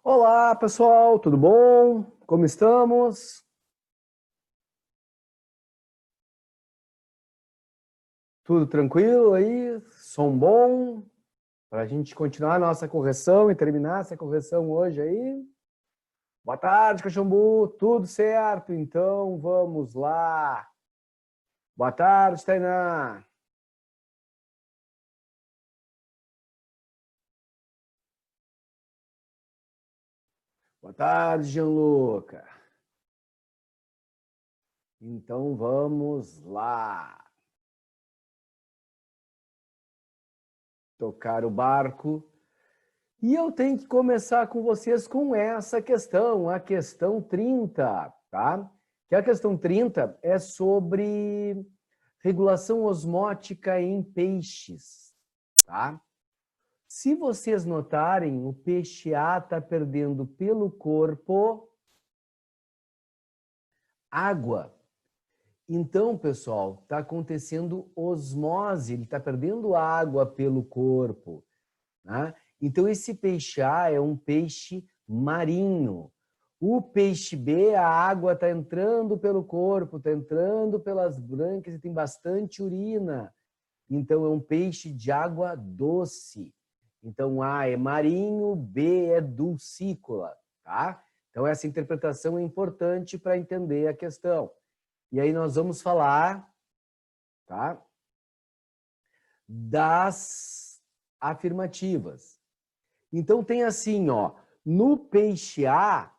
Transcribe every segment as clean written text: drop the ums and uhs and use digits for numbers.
Olá, pessoal, tudo bom? Como estamos? Tudo tranquilo aí? Som bom? Para a gente continuar a nossa correção e terminar essa correção hoje aí? Boa tarde, Caxambu, tudo certo? Então vamos lá. Boa tarde, Tainá. Boa tarde, Gianluca. Então vamos lá. Tocar o barco. E eu tenho que começar com vocês com essa questão, a questão 30, tá? Que a questão 30 é sobre regulação osmótica em peixes, tá? Se vocês notarem, o peixe A está perdendo pelo corpo água. Então, pessoal, está acontecendo osmose, ele está perdendo água pelo corpo, né? Então, esse peixe A é um peixe marinho. O peixe B, a água está entrando pelo corpo, está entrando pelas brânquias e tem bastante urina. Então, é um peixe de água doce. Então, A é marinho, B é dulcícola, tá? Então, essa interpretação é importante para entender a questão. E aí nós vamos falar, tá? Das afirmativas. Então tem assim, ó, no peixe A,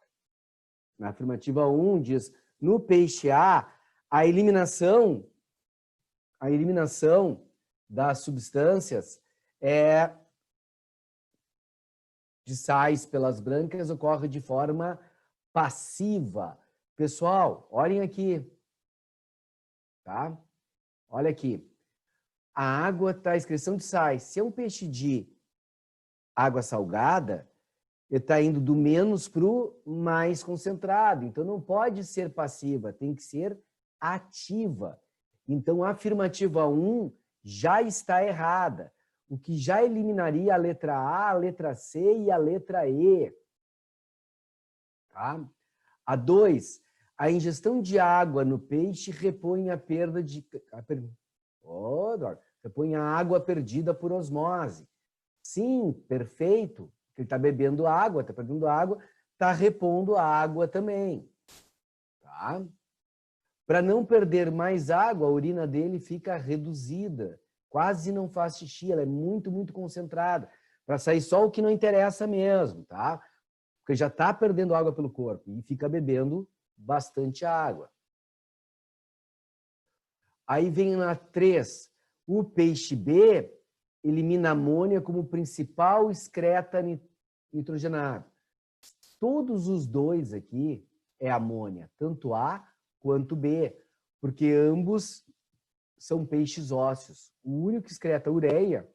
na afirmativa 1 diz, no peixe A, a eliminação das substâncias de sais pelas brânquias ocorre de forma passiva. Pessoal, olhem aqui, tá? Olha aqui. A água está a excreção de sais. Se é um peixe de água salgada, ele está indo do menos para o mais concentrado. Então, não pode ser passiva, tem que ser ativa. Então, a afirmativa 1 já está errada, o que já eliminaria a letra A, a letra C e a letra E. Tá? A 2, a ingestão de água no peixe repõe a perda de... repõe a água perdida por osmose. Sim, perfeito. Ele está bebendo água, está perdendo água, está repondo a água também. Tá? Para não perder mais água, a urina dele fica reduzida. Quase não faz xixi, ela é muito, muito concentrada. Para sair só o que não interessa mesmo, tá? Porque já está perdendo água pelo corpo e fica bebendo bastante água. Aí vem na 3. O peixe B elimina amônia como principal excreta nitrogenado. Todos os dois aqui é amônia, tanto A quanto B, porque ambos são peixes ósseos. O único que excreta ureia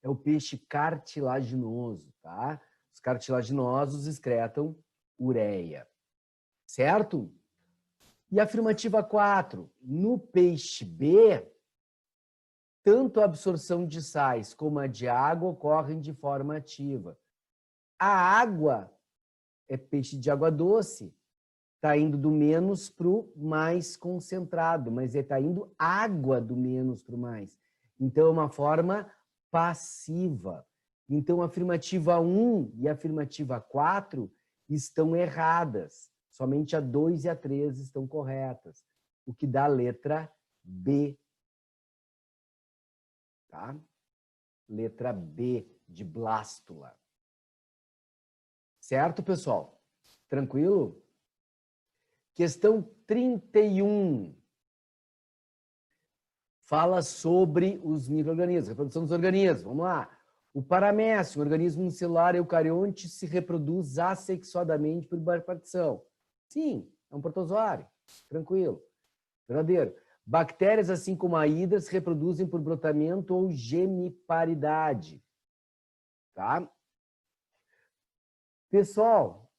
é o peixe cartilaginoso, tá? Os cartilaginosos excretam ureia, certo? E a afirmativa 4, no peixe B, tanto a absorção de sais como a de água ocorrem de forma ativa. A água é peixe de água doce, está indo do menos para o mais concentrado, mas está indo água do menos para o mais. Então, é uma forma passiva. Então, a afirmativa 1 e a afirmativa 4 estão erradas. Somente a 2 e a 3 estão corretas, o que dá a letra B. Tá? Letra B de blástula. Certo, pessoal? Tranquilo? Questão 31. Fala sobre os micro-organismos, reprodução dos organismos. Vamos lá. O paramécio, um organismo unicelular eucarionte, se reproduz assexuadamente por bipartição. Sim, é um protozoário. Tranquilo. Verdadeiro. Bactérias, assim como a hidra, se reproduzem por brotamento ou gemiparidade. Tá? Pessoal,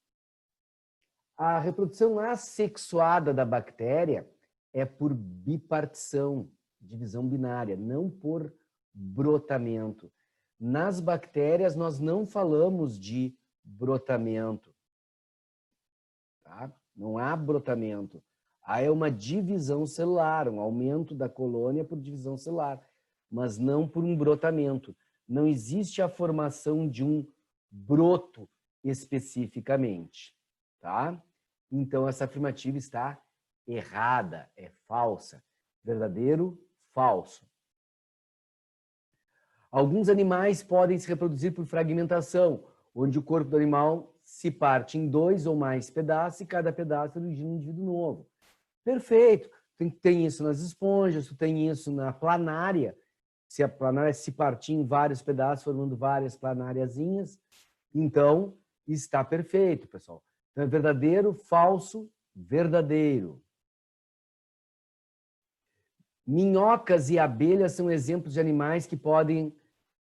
a reprodução assexuada da bactéria é por bipartição, divisão binária, não por brotamento. Nas bactérias, nós não falamos de brotamento. Tá? Não há brotamento. Há uma divisão celular, um aumento da colônia por divisão celular, mas não por um brotamento. Não existe a formação de um broto especificamente. Tá? Então, essa afirmativa está errada, é falsa. Verdadeiro, falso. Alguns animais podem se reproduzir por fragmentação, onde o corpo do animal se parte em 2 ou mais pedaços e cada pedaço origina um indivíduo novo. Perfeito. Tem isso nas esponjas, tem isso na planária. Se a planária se partir em vários pedaços, formando várias planáriazinhas, então está perfeito, pessoal. Então é verdadeiro, falso, verdadeiro. Minhocas e abelhas são exemplos de animais que podem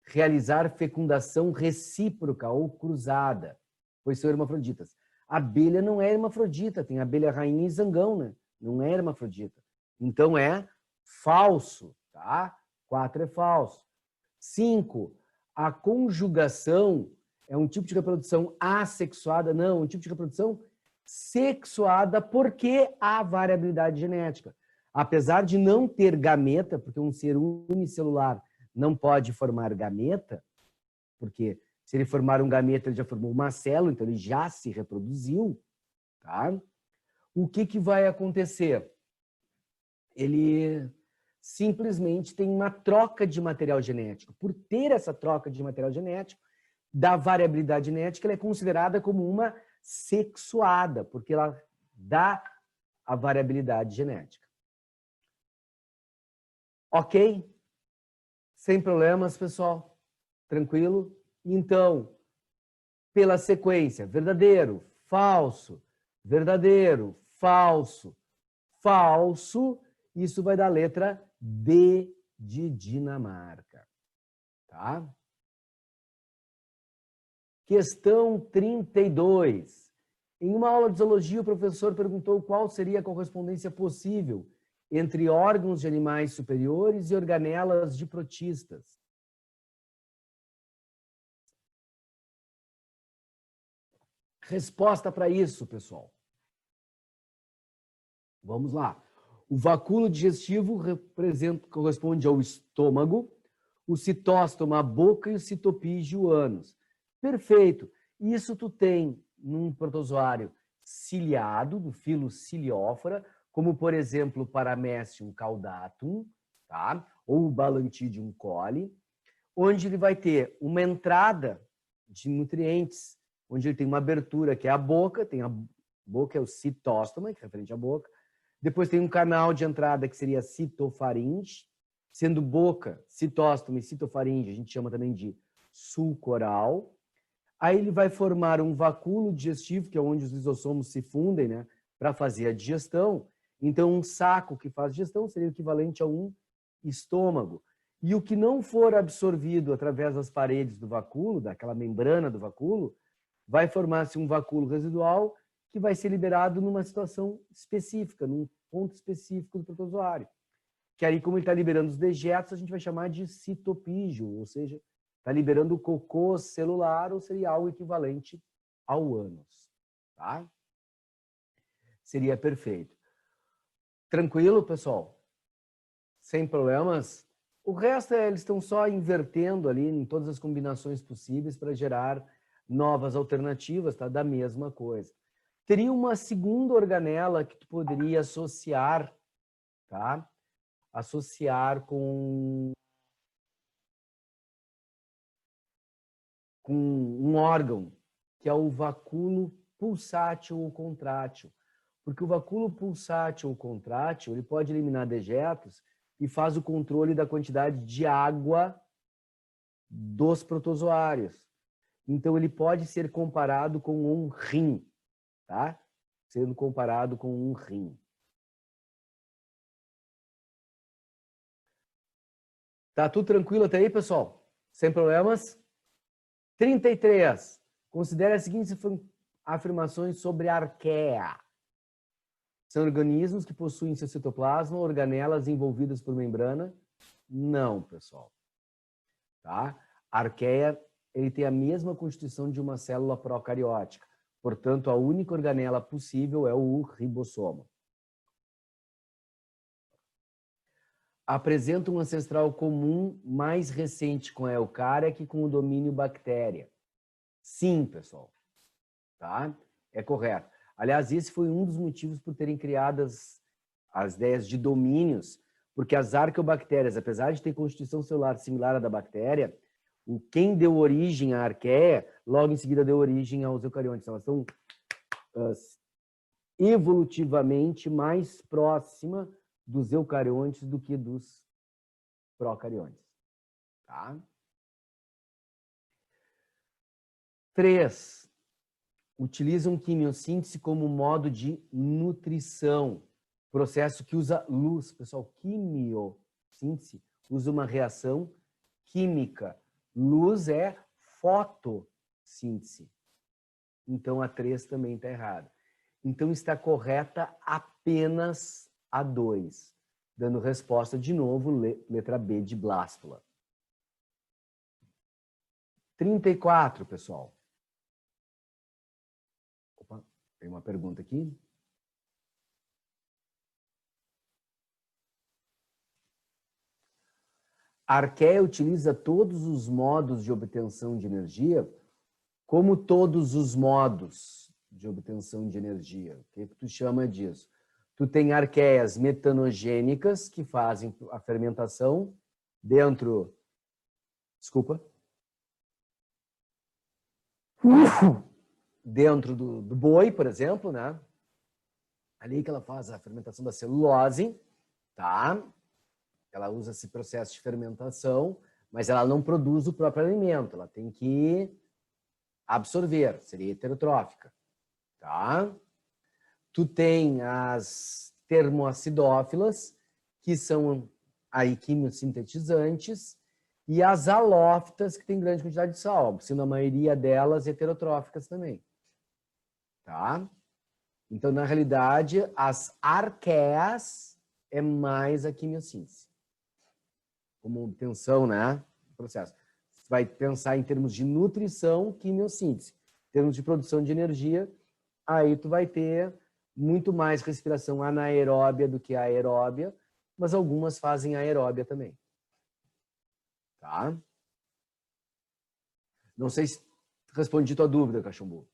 realizar fecundação recíproca ou cruzada, pois são hermafroditas. A abelha não é hermafrodita, tem abelha rainha e zangão, né? Não é hermafrodita. Então é falso, tá? 4 é falso. 5, a conjugação é um tipo de reprodução assexuada? Não, um tipo de reprodução sexuada porque há variabilidade genética. Apesar de não ter gameta, porque um ser unicelular não pode formar gameta, porque se ele formar um gameta, ele já formou uma célula, então ele já se reproduziu, tá? O que vai acontecer? Ele simplesmente tem uma troca de material genético. Por ter essa troca de material genético, da variabilidade genética, ela é considerada como uma sexuada, porque ela dá a variabilidade genética. Ok? Sem problemas, pessoal? Tranquilo? Então, pela sequência, verdadeiro, falso, verdadeiro, falso, falso, isso vai dar a letra D de Dinamarca. Tá? Questão 32. Em uma aula de zoologia, o professor perguntou qual seria a correspondência possível entre órgãos de animais superiores e organelas de protistas. Resposta para isso, pessoal. Vamos lá. O vacúolo digestivo corresponde ao estômago, o citóstomo à boca e o citopígio o ânus. Perfeito. Isso tu tem num protozoário ciliado, do filo Ciliófora, como, por exemplo, o Paramecium caudatum, tá? Ou o Balantidium coli, onde ele vai ter uma entrada de nutrientes, onde ele tem uma abertura, que é a boca, tem a boca, é o citóstoma, que é referente à boca. Depois tem um canal de entrada, que seria a citofaringe, sendo boca, citóstoma e citofaringe, a gente chama também de sulco oral. Aí ele vai formar um vacúolo digestivo, que é onde os lisossomos se fundem, né, para fazer a digestão. Então, um saco que faz digestão seria o equivalente a um estômago. E o que não for absorvido através das paredes do vacúolo, daquela membrana do vacúolo, vai formar-se um vacúolo residual que vai ser liberado numa situação específica, num ponto específico do protozoário. Que aí, como ele está liberando os dejetos, a gente vai chamar de citopígio, ou seja, está liberando o cocô celular, ou seria algo equivalente ao ânus. Tá? Seria perfeito. Tranquilo, pessoal? Sem problemas? O resto eles estão só invertendo ali em todas as combinações possíveis para gerar novas alternativas, tá? Da mesma coisa. Teria uma segunda organela que tu poderia associar, tá? Associar com um órgão, que é o vacúolo pulsátil ou contrátil. Porque o vacúolo pulsátil ou contrátil, ele pode eliminar dejetos e faz o controle da quantidade de água dos protozoários. Então, ele pode ser comparado com um rim, tá? Sendo comparado com um rim. Tá tudo tranquilo até aí, pessoal? Sem problemas? 33. Considere as seguintes afirmações sobre a arqueia. São organismos que possuem em seu citoplasma organelas envolvidas por membrana? Não, pessoal. tá? A arqueia, ele tem a mesma constituição de uma célula procariótica. Portanto, a única organela possível é o ribossomo. Apresenta um ancestral comum mais recente com a eucária que com o domínio bactéria. Sim, pessoal. Tá? É correto. Aliás, esse foi um dos motivos por terem criado as ideias de domínios, porque as arqueobactérias, apesar de ter constituição celular similar à da bactéria, quem deu origem à arqueia, logo em seguida deu origem aos eucariontes. Elas são evolutivamente mais próximas dos eucariontes do que dos procariontes. Tá? 3. Utilizam quimiossíntese como modo de nutrição. Processo que usa luz. Pessoal, quimiossíntese usa uma reação química. Luz é fotossíntese. Então, a 3 também está errada. Então, está correta apenas a 2. Dando resposta, de novo, letra B de blástula. 34, pessoal. Opa, tem uma pergunta aqui. A arqueia utiliza todos os modos de obtenção de energia? Como todos os modos de obtenção de energia? O que tu chama disso? Tu tem arqueias metanogênicas que fazem a fermentação dentro... Desculpa. Dentro do boi, por exemplo, né? Ali que ela faz a fermentação da celulose, tá? Ela usa esse processo de fermentação, mas ela não produz o próprio alimento, ela tem que absorver, seria heterotrófica, tá? Tu tem as termoacidófilas, que são aí quimiosintetizantes, e as halófitas, que têm grande quantidade de sal, sendo a maioria delas heterotróficas também, tá? Então, na realidade, as arqueias é mais a quimiossíntese. Como obtenção, né? Processo. Você vai pensar em termos de nutrição, quimiossíntese. Em termos de produção de energia, aí tu vai ter muito mais respiração anaeróbia do que aeróbia, mas algumas fazem aeróbia também. Tá? Não sei se respondi tua dúvida, Cachumbu.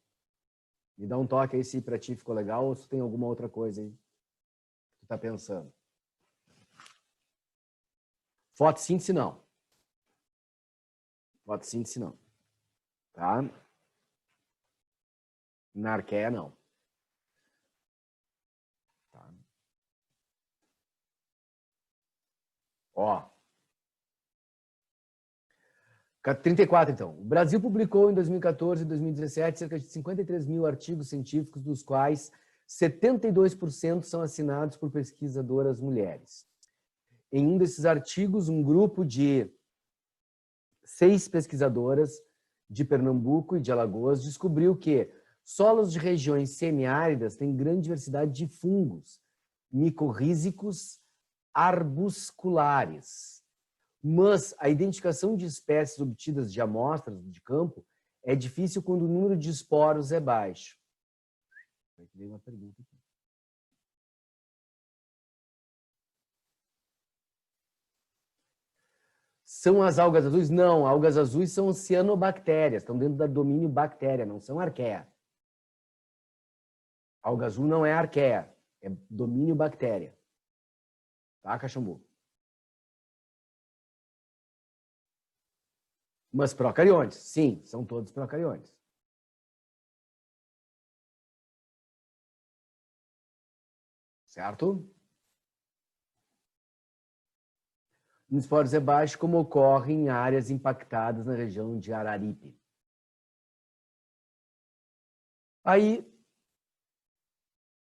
Me dá um toque aí se para ti ficou legal ou se tem alguma outra coisa aí que tu tá pensando. Fotossíntese não. Fotossíntese não. Tá? Na arqueia não. Tá? Ó. 34, então. O Brasil publicou em 2014 e 2017 cerca de 53 mil artigos científicos, dos quais 72% são assinados por pesquisadoras mulheres. Em um desses artigos, um grupo de 6 pesquisadoras de Pernambuco e de Alagoas descobriu que solos de regiões semiáridas têm grande diversidade de fungos, micorrízicos, arbusculares. Mas a identificação de espécies obtidas de amostras de campo é difícil quando o número de esporos é baixo. Tem uma pergunta aqui. São as algas azuis? Não, algas azuis são cianobactérias, estão dentro do domínio bactéria, não são arqueia. Alga azul não é arqueia, é domínio bactéria. Tá, Cachumbu? Mas procariontes, sim, são todos procariontes. Certo? No esporos é baixo, como ocorre em áreas impactadas na região de Araripe. Aí,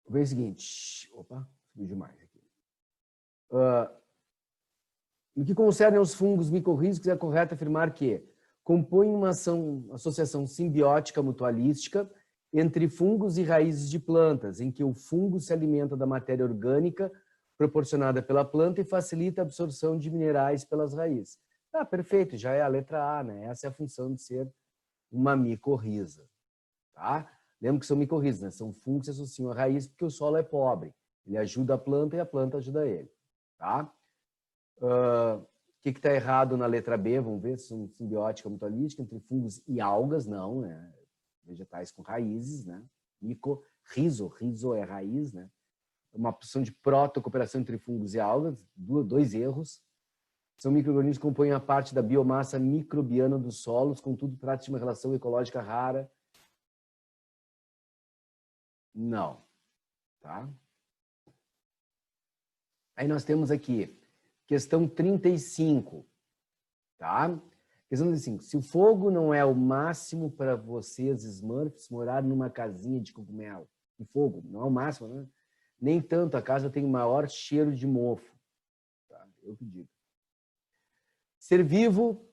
vem o seguinte. Opa, subiu demais aqui. No que concerne aos fungos micorrízicos, é correto afirmar que compõem uma associação simbiótica mutualística entre fungos e raízes de plantas, em que o fungo se alimenta da matéria orgânica proporcionada pela planta e facilita a absorção de minerais pelas raízes. Ah, perfeito, já é a letra A, né? Essa é a função de ser uma micorriza, tá? Lembra que são micorrizas, né? São fungos que associam a raiz porque o solo é pobre. Ele ajuda a planta e a planta ajuda ele, tá? O que está errado na letra B? Vamos ver se são simbiótica mutualística entre fungos e algas, não, né? Vegetais com raízes, né? Rizo é raiz, né? Uma posição de protocooperação entre fungos e algas, dois erros. São micro-organismos que compõem a parte da biomassa microbiana dos solos, contudo, trata de uma relação ecológica rara. Não. Tá? Aí nós temos aqui, questão 35. Tá? Questão 35. Se o fogo não é o máximo para vocês, Smurfs, morar numa casinha de cogumelo. O fogo não é o máximo, né? Nem tanto, a casa tem maior cheiro de mofo. Tá? Eu que digo. Ser vivo,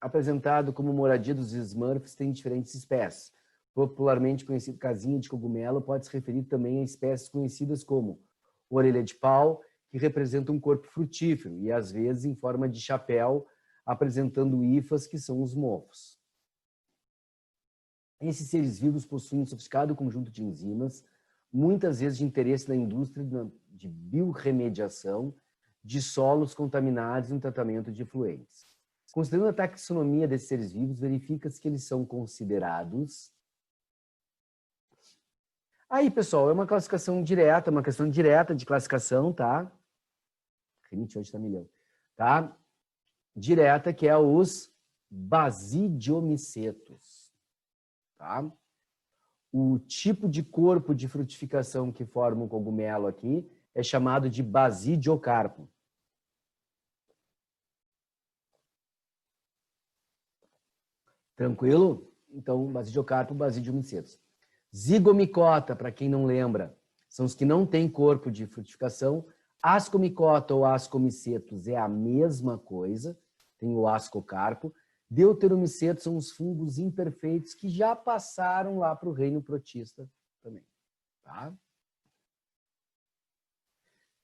apresentado como moradia dos Smurfs, tem diferentes espécies. Popularmente conhecido casinha de cogumelo, pode se referir também a espécies conhecidas como orelha de pau, que representa um corpo frutífero, e às vezes em forma de chapéu, apresentando hifas, que são os mofos. Esses seres vivos possuem um sofisticado conjunto de enzimas, muitas vezes de interesse na indústria de biorremediação de solos contaminados e no tratamento de efluentes. Considerando a taxonomia desses seres vivos, verifica-se que eles são considerados... Aí, pessoal, é uma classificação direta, uma questão direta de classificação, tá? Rinite hoje tá milhão. Tá? Direta, que é os basidiomicetos. Tá? O tipo de corpo de frutificação que forma o cogumelo aqui é chamado de basidiocarpo. Tranquilo? Então, basidiocarpo, basidiomicetos. Zigomicota, para quem não lembra, são os que não têm corpo de frutificação. Ascomicota ou ascomicetos é a mesma coisa, tem o ascocarpo. Deuteromicetos são os fungos imperfeitos que já passaram lá para o reino protista também. Tá?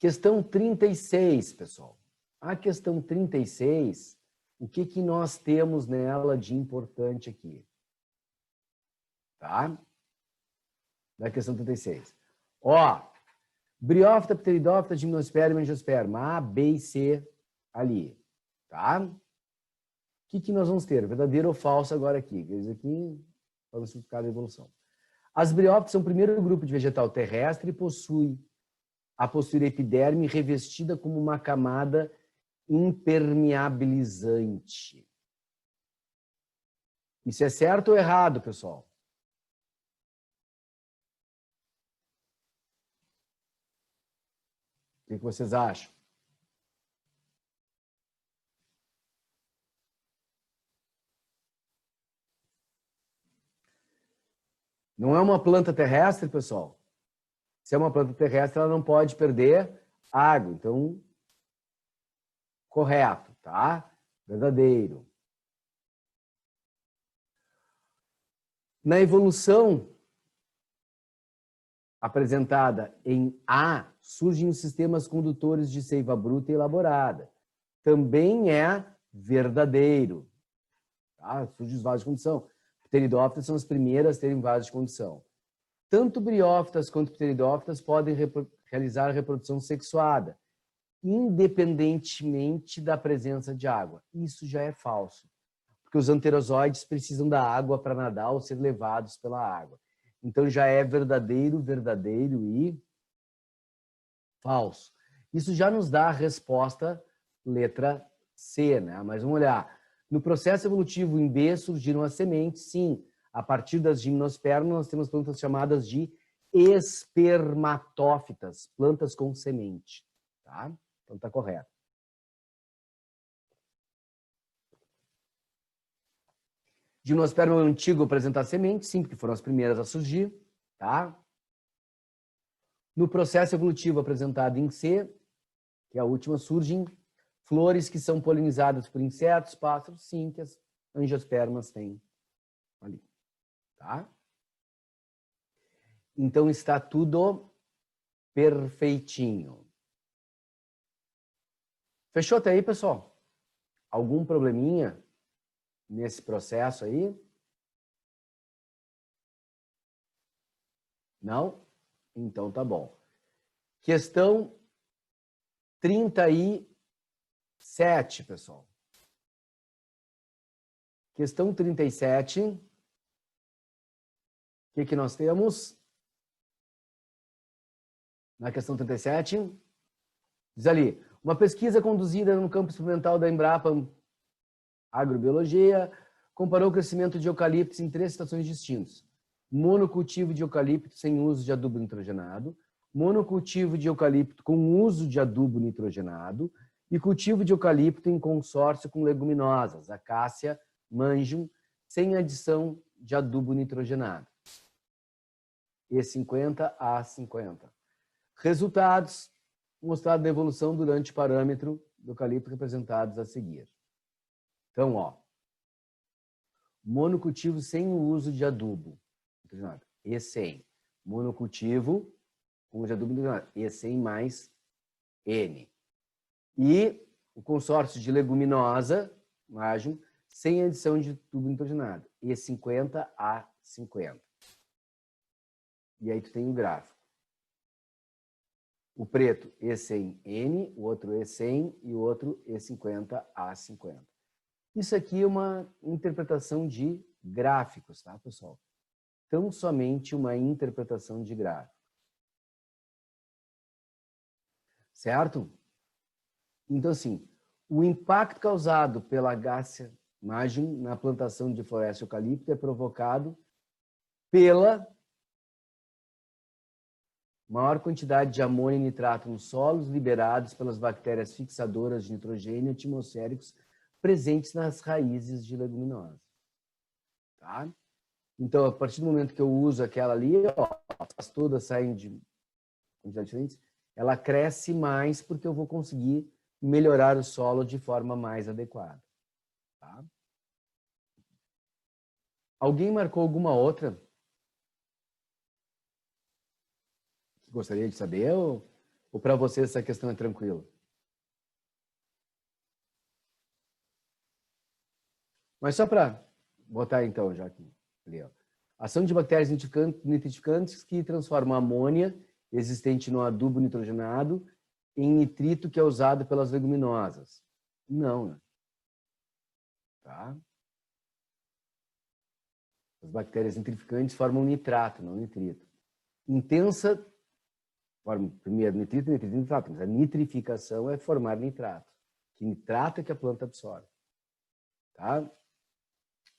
Questão 36, pessoal. A questão 36, o que nós temos nela de importante aqui? Tá? Da questão 36. Ó, briófita, pteridófita, gimnosperma e angiosperma. A, B e C ali. Tá? O que nós vamos ter? Verdadeiro ou falso agora aqui? Isso aqui para o significado da evolução. As briófitas são o primeiro grupo de vegetal terrestre e possuem a possuir epiderme revestida como uma camada impermeabilizante. Isso é certo ou errado, pessoal? O que vocês acham? Não é uma planta terrestre, pessoal? Se é uma planta terrestre, ela não pode perder água. Então, correto, tá? Verdadeiro. Na evolução apresentada em A, surgem os sistemas condutores de seiva bruta e elaborada. Também é verdadeiro. Tá? Surgem os vasos de condução. Pteridófitas são as primeiras a terem vasos de condução. Tanto briófitas quanto pteridófitas podem realizar a reprodução sexuada, independentemente da presença de água. Isso já é falso, porque os anterozoides precisam da água para nadar ou ser levados pela água. Então já é verdadeiro, verdadeiro e falso. Isso já nos dá a resposta letra C, né? Mas vamos olhar. No processo evolutivo em B surgiram as sementes, sim. A partir das gimnospermas nós temos plantas chamadas de espermatófitas, plantas com semente, tá? Então tá correto. Gimnosperma antigo apresentar sementes, sim, porque foram as primeiras a surgir, tá? No processo evolutivo apresentado em C, que é a última, surgem flores que são polinizadas por insetos, pássaros, sim, que as angiospermas têm ali, tá? Então está tudo perfeitinho. Fechou até aí, pessoal? Algum probleminha nesse processo aí? Não? Então tá bom. Questão 37, pessoal. Questão 37. O que nós temos? Na questão 37, diz ali, uma pesquisa conduzida no campo experimental da Embrapa Agrobiologia comparou o crescimento de eucaliptos em 3 situações distintas. Monocultivo de eucalipto sem uso de adubo nitrogenado, monocultivo de eucalipto com uso de adubo nitrogenado e cultivo de eucalipto em consórcio com leguminosas, acácia, manjum, sem adição de adubo nitrogenado. E50 a 50. Resultados mostrados na evolução durante o parâmetro do eucalipto representados a seguir. Então, ó, monocultivo sem o uso de adubo nitrogenado, E100. Monocultivo com uso de adubo nitrogenado, E100 mais N. E o consórcio de leguminosa, margem, sem adição de adubo nitrogenado, E50 a 50. E aí tu tem o gráfico. O preto E100N, o outro E100 e o outro E50 a 50. Isso aqui é uma interpretação de gráficos, tá, pessoal? Tão somente uma interpretação de gráficos. Certo? Então, assim, o impacto causado pela Acacia magum na plantação de floresta eucalipto é provocado pela maior quantidade de amônia e nitrato nos solos liberados pelas bactérias fixadoras de nitrogênio atmosféricos presentes nas raízes de leguminosas. Tá? Então, a partir do momento que eu uso aquela ali, ó, as todas saem de quantidades diferentes, ela cresce mais porque eu vou conseguir melhorar o solo de forma mais adequada. Tá? Alguém marcou alguma outra que gostaria de saber ou para você essa questão é tranquila? Mas só para botar então, já aqui. Ali, ó. Ação de bactérias nitrificantes que transformam a amônia existente no adubo nitrogenado em nitrito que é usado pelas leguminosas. Não, né? Tá? As bactérias nitrificantes formam nitrato, não nitrito. Intensa, forma primeiro nitrito, nitrito, nitrato, mas a nitrificação é formar nitrato. Que nitrato é que a planta absorve. Tá?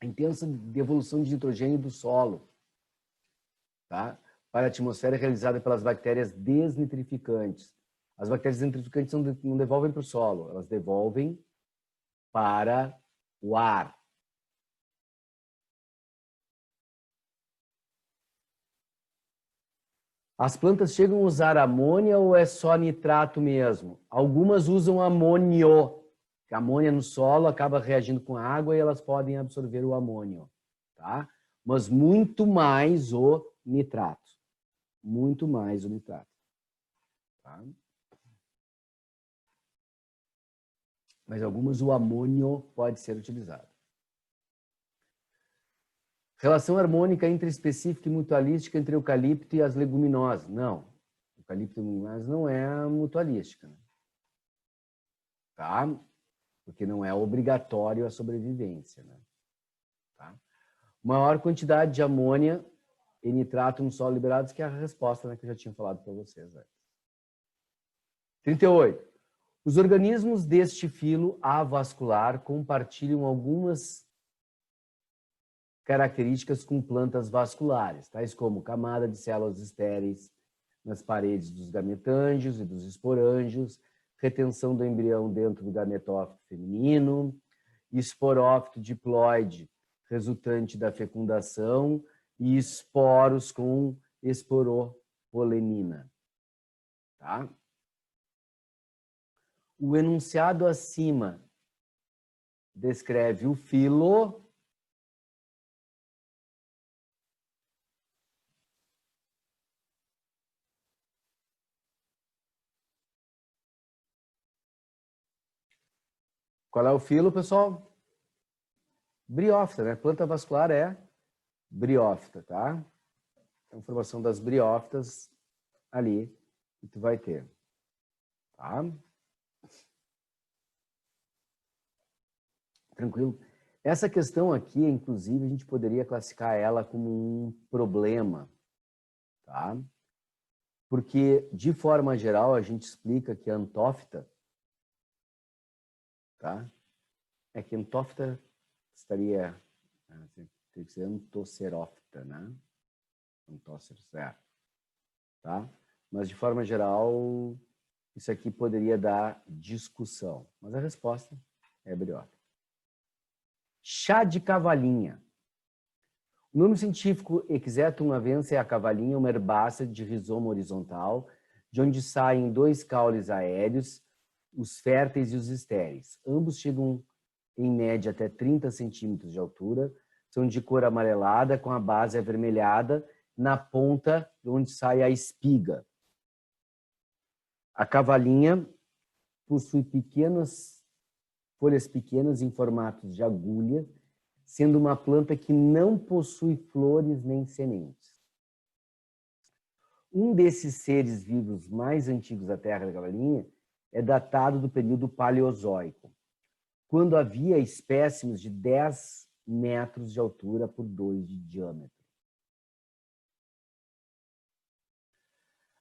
A intensa devolução de nitrogênio do solo, tá? Para a atmosfera é realizada pelas bactérias desnitrificantes. As bactérias desnitrificantes não devolvem para o solo, elas devolvem para o ar. As plantas chegam a usar amônia ou é só nitrato mesmo? Algumas usam amônio. A amônia no solo acaba reagindo com a água e elas podem absorver o amônio, tá? Mas muito mais o nitrato. Muito mais o nitrato. Tá? Mas algumas o amônio pode ser utilizado. Relação harmônica intraespecífica e mutualística entre eucalipto e as leguminosas. Não. Eucalipto e leguminosas não é mutualística. Né? Tá? Porque não é obrigatório a sobrevivência. Né? Tá? Maior quantidade de amônia e nitrato no solo liberados, que é a resposta, né, que eu já tinha falado para vocês. Né? 38. Os organismos deste filo avascular compartilham algumas características com plantas vasculares, tais como camada de células estéreis nas paredes dos gametângios e dos esporângios, retenção do embrião dentro do gametófito feminino, esporófito diploide resultante da fecundação e esporos com esporopolenina. Tá? O enunciado acima descreve o filo Qual é o filo, pessoal? Briófita, né? Planta vascular é briófita, tá? Então, formação das briófitas ali que tu vai ter, tá? Tranquilo? Essa questão aqui, inclusive, a gente poderia classificar ela como um problema, tá? Porque, de forma geral, a gente explica que a antófita, tá? É que antófita estaria, tem que ser antosserófita, né? Antóceros, tá? Mas, de forma geral, isso aqui poderia dar discussão. Mas a resposta é briófita. Chá de cavalinha. O nome científico Exetum avense é a cavalinha, uma herbácea de rizoma horizontal, de onde saem 2 caules aéreos, os férteis e os estéreis. Ambos chegam, em média, até 30 centímetros de altura, são de cor amarelada, com a base avermelhada, na ponta onde sai a espiga. A cavalinha possui folhas pequenas em formatos de agulha, sendo uma planta que não possui flores nem sementes. Um desses seres vivos mais antigos da Terra da cavalinha é datado do período Paleozoico, quando havia espécimes de 10 metros de altura por 2 de diâmetro.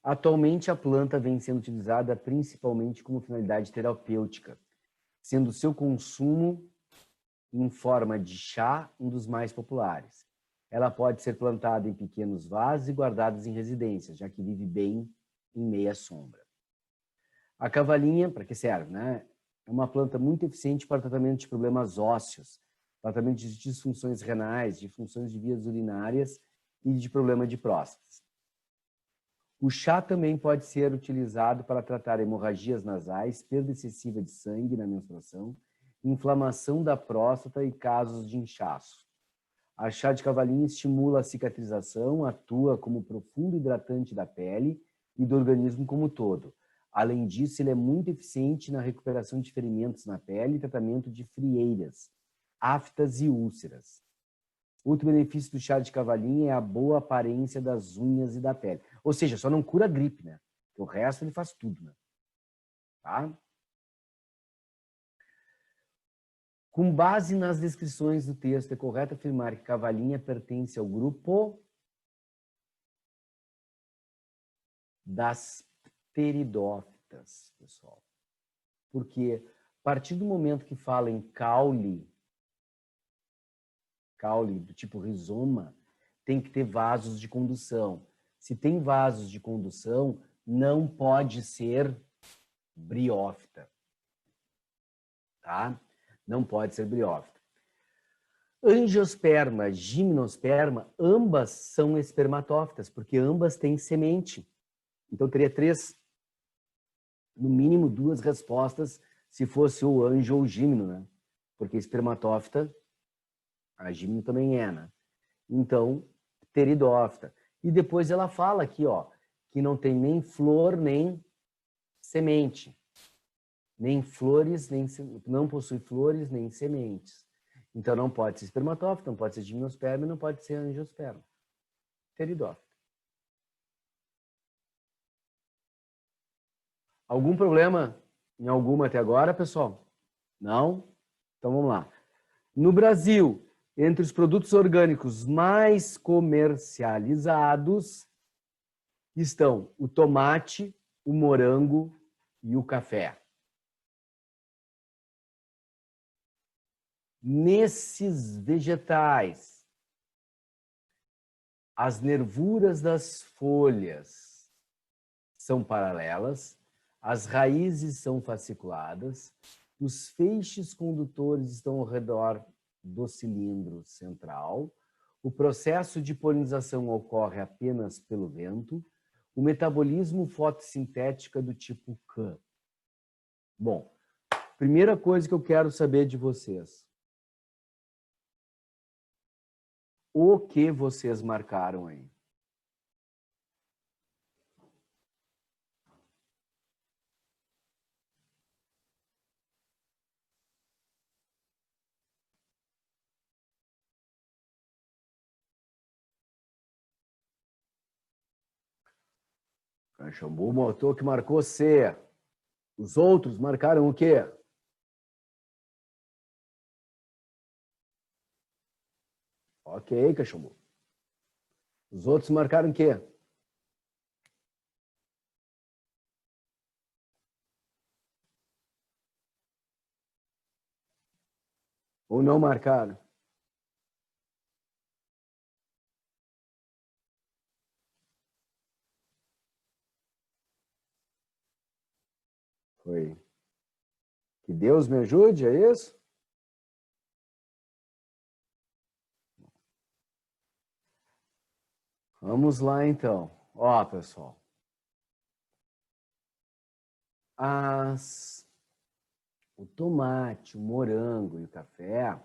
Atualmente, a planta vem sendo utilizada principalmente como finalidade terapêutica, sendo seu consumo em forma de chá um dos mais populares. Ela pode ser plantada em pequenos vasos e guardadas em residências, já que vive bem em meia sombra. A cavalinha, para que serve, né? É uma planta muito eficiente para o tratamento de problemas ósseos, tratamento de disfunções renais, de funções de vias urinárias e de problema de próstata. O chá também pode ser utilizado para tratar hemorragias nasais, perda excessiva de sangue na menstruação, inflamação da próstata e casos de inchaço. A chá de cavalinha estimula a cicatrização, atua como profundo hidratante da pele e do organismo como um todo. Além disso, ele é muito eficiente na recuperação de ferimentos na pele e tratamento de frieiras, aftas e úlceras. Outro benefício do chá de cavalinha é a boa aparência das unhas e da pele. Ou seja, só não cura a gripe, né? O resto ele faz tudo, né? Tá? Com base nas descrições do texto, é correto afirmar que cavalinha pertence ao grupo das pteridófitas, pessoal. Porque a partir do momento que fala em caule do tipo rizoma, tem que ter vasos de condução. Se tem vasos de condução, não pode ser briófita, tá? Não pode ser briófita. Angiosperma, gimnosperma, ambas são espermatófitas, porque ambas têm semente. Então, teria 3, no mínimo 2 respostas, se fosse o anjo ou o gímino, né? Porque espermatófita, a gímino também é, né? Então, pteridófita. E depois ela fala aqui, ó, que não tem nem flor, nem semente. Nem flores, não possui flores, nem sementes. Então, não pode ser espermatófita, não pode ser gimnosperma, não pode ser angiosperma. Pteridófita. Algum problema em alguma até agora, pessoal? Não? Então, vamos lá. No Brasil, entre os produtos orgânicos mais comercializados estão o tomate, o morango e o café. Nesses vegetais, as nervuras das folhas são paralelas, as raízes são fasciculadas, os feixes condutores estão ao redor do cilindro central, o processo de polinização ocorre apenas pelo vento, o metabolismo fotossintético é do tipo K. Bom, primeira coisa que eu quero saber de vocês. O que vocês marcaram aí? Caxambu motor que marcou C. Os outros marcaram o quê? Ok, Caxambu. Os outros marcaram o quê? Ou não marcaram? Foi. Que Deus me ajude, é isso? Vamos lá, então. Ó, pessoal. O tomate, o morango e o café,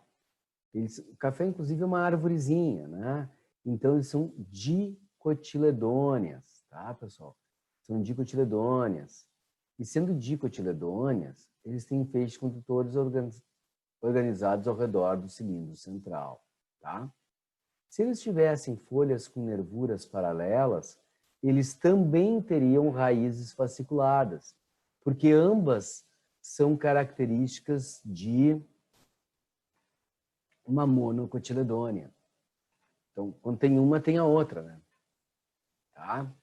o café, inclusive, é uma árvorezinha, né? Então, eles são dicotiledôneas, tá, pessoal? São dicotiledôneas. E sendo dicotiledôneas, eles têm feixes condutores organizados ao redor do cilindro central, tá? Se eles tivessem folhas com nervuras paralelas, eles também teriam raízes fasciculadas, porque ambas são características de uma monocotiledônea. Então, quando tem uma, tem a outra, né? Tá?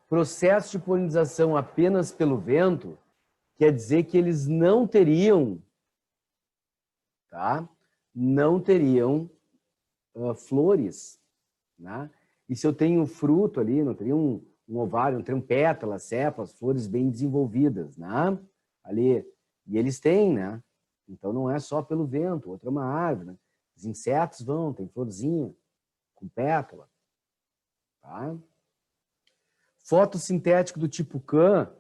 Processo de polinização apenas pelo vento quer dizer que eles não teriam, tá? Não teriam flores, né? E se eu tenho fruto ali, não teria um ovário, não teria um pétalas, sépalas, flores bem desenvolvidas, né? Ali. E eles têm, né? Então não é só pelo vento, outra é uma árvore, né? Os insetos tem florzinha com pétala, tá? Fotossintético do tipo CAN,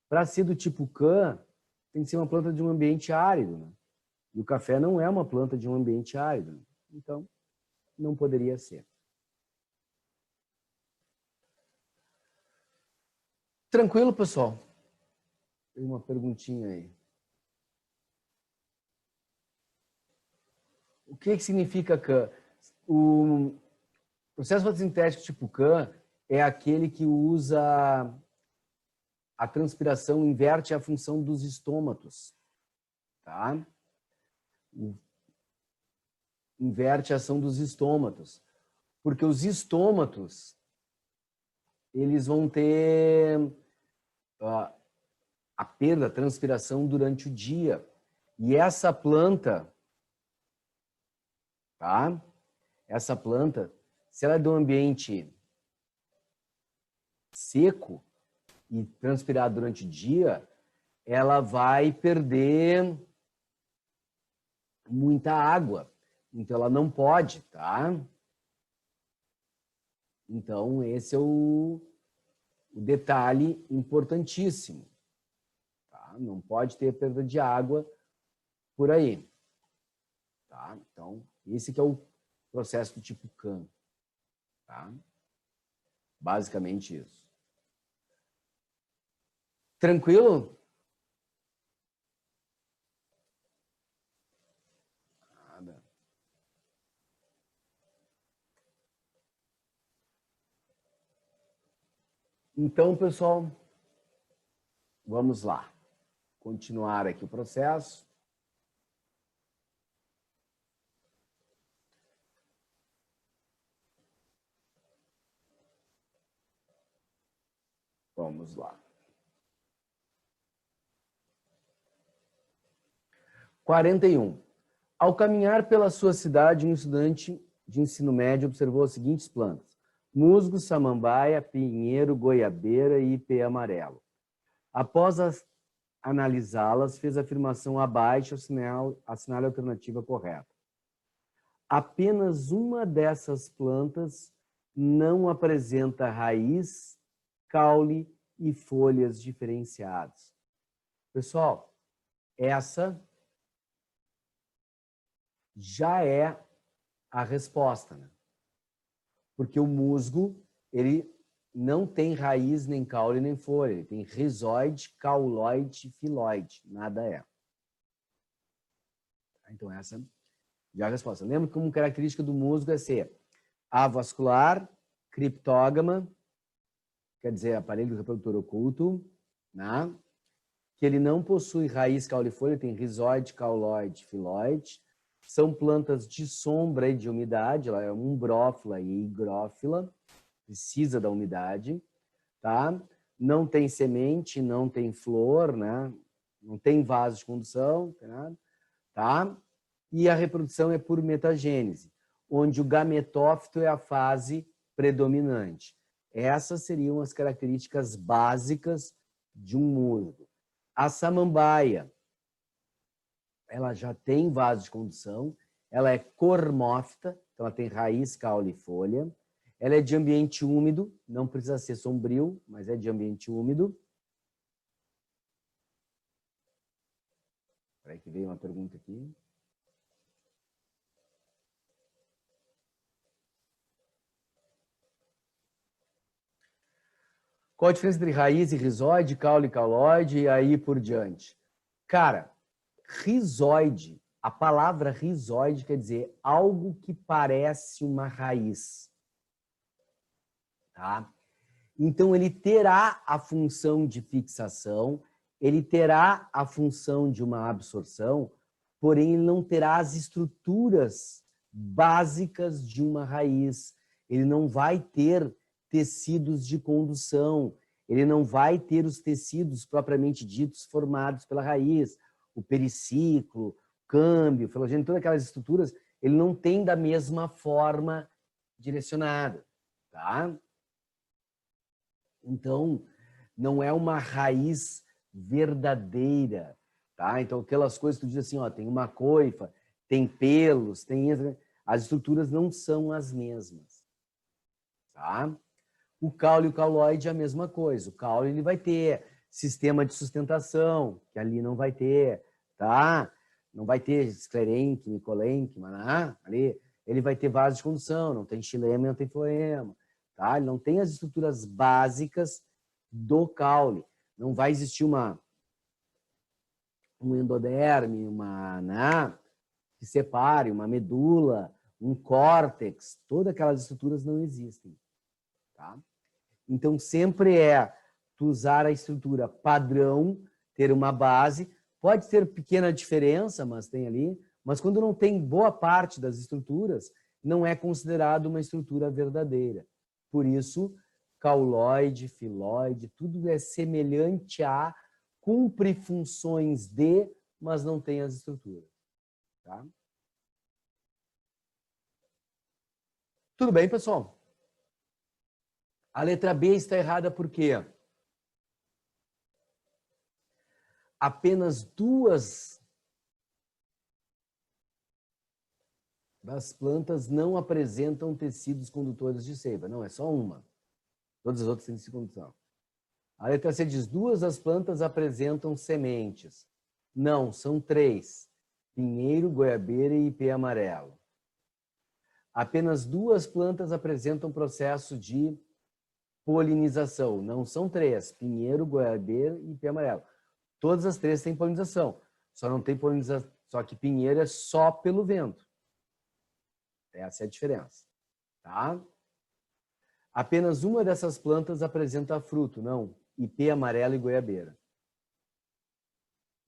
para ser do tipo CAN, tem que ser uma planta de um ambiente árido, né? E o café não é uma planta de um ambiente árido, né? Então não poderia ser. Tranquilo, pessoal? Tem uma perguntinha aí. O que significa CAN? O processo fotossintético tipo CAN é aquele que usa a transpiração, inverte a função dos estômatos, tá? Inverte a ação dos estômatos. Porque os estômatos, eles vão ter a perda, a transpiração durante o dia. E essa planta, tá? Essa planta, se ela é de um ambiente seco e transpirar durante o dia, ela vai perder muita água. Então, ela não pode, tá? Então, esse é o detalhe importantíssimo. Tá? Não pode ter perda de água por aí. Tá? Então, esse que é o processo do tipo CAN. Tá? Basicamente isso. Tranquilo? Nada. Então, pessoal, vamos lá. Continuar aqui o processo. Vamos lá. 41. Ao caminhar pela sua cidade, um estudante de ensino médio observou as seguintes plantas: musgo, samambaia, pinheiro, goiabeira e ipê amarelo. Após analisá-las, fez a afirmação abaixo, assinale a alternativa correta. Apenas uma dessas plantas não apresenta raiz, caule e folhas diferenciadas. Pessoal, essa já é a resposta, né? Porque o musgo, ele não tem raiz, nem caule, nem folha. Ele tem rizoide, cauloide, filoide. Nada é. Então, essa já é a resposta. Lembra que como característica do musgo é ser avascular, criptógama quer dizer, aparelho reprodutor oculto, né? Que ele não possui raiz, caule e folha, tem rizóide, cauloide, filóide. São plantas de sombra e de umidade, ela é umbrófila e higrófila, precisa da umidade, tá? Não tem semente, não tem flor, né? Não tem vaso de condução, não tem nada, tá? E a reprodução é por metagênese, onde o gametófito é a fase predominante. Essas seriam as características básicas de um musgo. A samambaia, ela já tem vaso de condução, ela é cormófita, então ela tem raiz, caule e folha. Ela é de ambiente úmido, não precisa ser sombrio, mas é de ambiente úmido. Espera aí que veio uma pergunta aqui. Qual a diferença entre raiz e rizóide, caule e cauloide e aí por diante? Cara, rizóide, a palavra rizóide quer dizer algo que parece uma raiz. Tá? Então, ele terá a função de fixação, ele terá a função de uma absorção, porém, ele não terá as estruturas básicas de uma raiz. Ele não vai ter tecidos de condução, ele não vai ter os tecidos propriamente ditos formados pela raiz, o periciclo, o câmbio, o filogênio, todas aquelas estruturas, ele não tem da mesma forma direcionada, tá? Então, não é uma raiz verdadeira, tá? Então, aquelas coisas que tu diz assim, ó, tem uma coifa, tem pelos, tem... As estruturas não são as mesmas, tá? O caule e o cauloide é a mesma coisa. O caule ele vai ter sistema de sustentação, que ali não vai ter, tá? Não vai ter esclerênquima, colenquima, ali. Ele vai ter vaso de condução, não tem xilema, não tem floema, tá? Ele não tem as estruturas básicas do caule. Não vai existir um endoderme, que separe, uma medula, um córtex. Todas aquelas estruturas não existem, tá? Então, sempre tu usar a estrutura padrão, ter uma base. Pode ter pequena diferença, mas tem ali. Mas quando não tem boa parte das estruturas, não é considerado uma estrutura verdadeira. Por isso, cauloide, filóide, tudo é semelhante a, cumpre funções de, mas não tem as estruturas. Tá? Tudo bem, pessoal? A letra B está errada por quê? Apenas duas das plantas não apresentam tecidos condutores de seiva. Não, é só uma. Todas as outras têm tecido condutor. A letra C diz, duas das plantas apresentam sementes. Não, são três. Pinheiro, goiabeira e ipê amarelo. Apenas duas plantas apresentam processo de polinização. Não são três. Pinheiro, goiabeira e ipê amarelo. Todas as três têm polinização. Só não tem polinização. Só que pinheiro é só pelo vento. Essa é a diferença. Tá? Apenas uma dessas plantas apresenta fruto. Não. Ipê amarelo e goiabeira.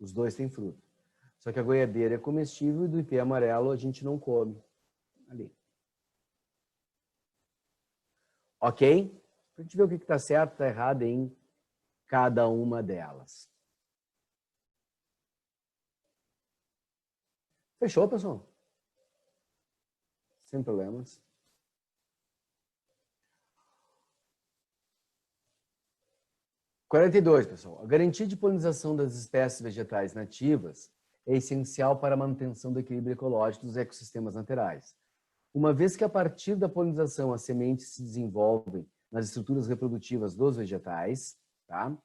Os dois têm fruto. Só que a goiabeira é comestível e do ipê amarelo a gente não come. Ali. Ok? Para a gente ver o que está certo e está errado em cada uma delas. Fechou, pessoal? Sem problemas. (42), pessoal. A garantia de polinização das espécies vegetais nativas é essencial para a manutenção do equilíbrio ecológico dos ecossistemas naturais. Uma vez que a partir da polinização as sementes se desenvolvem nas estruturas reprodutivas dos vegetais, tá?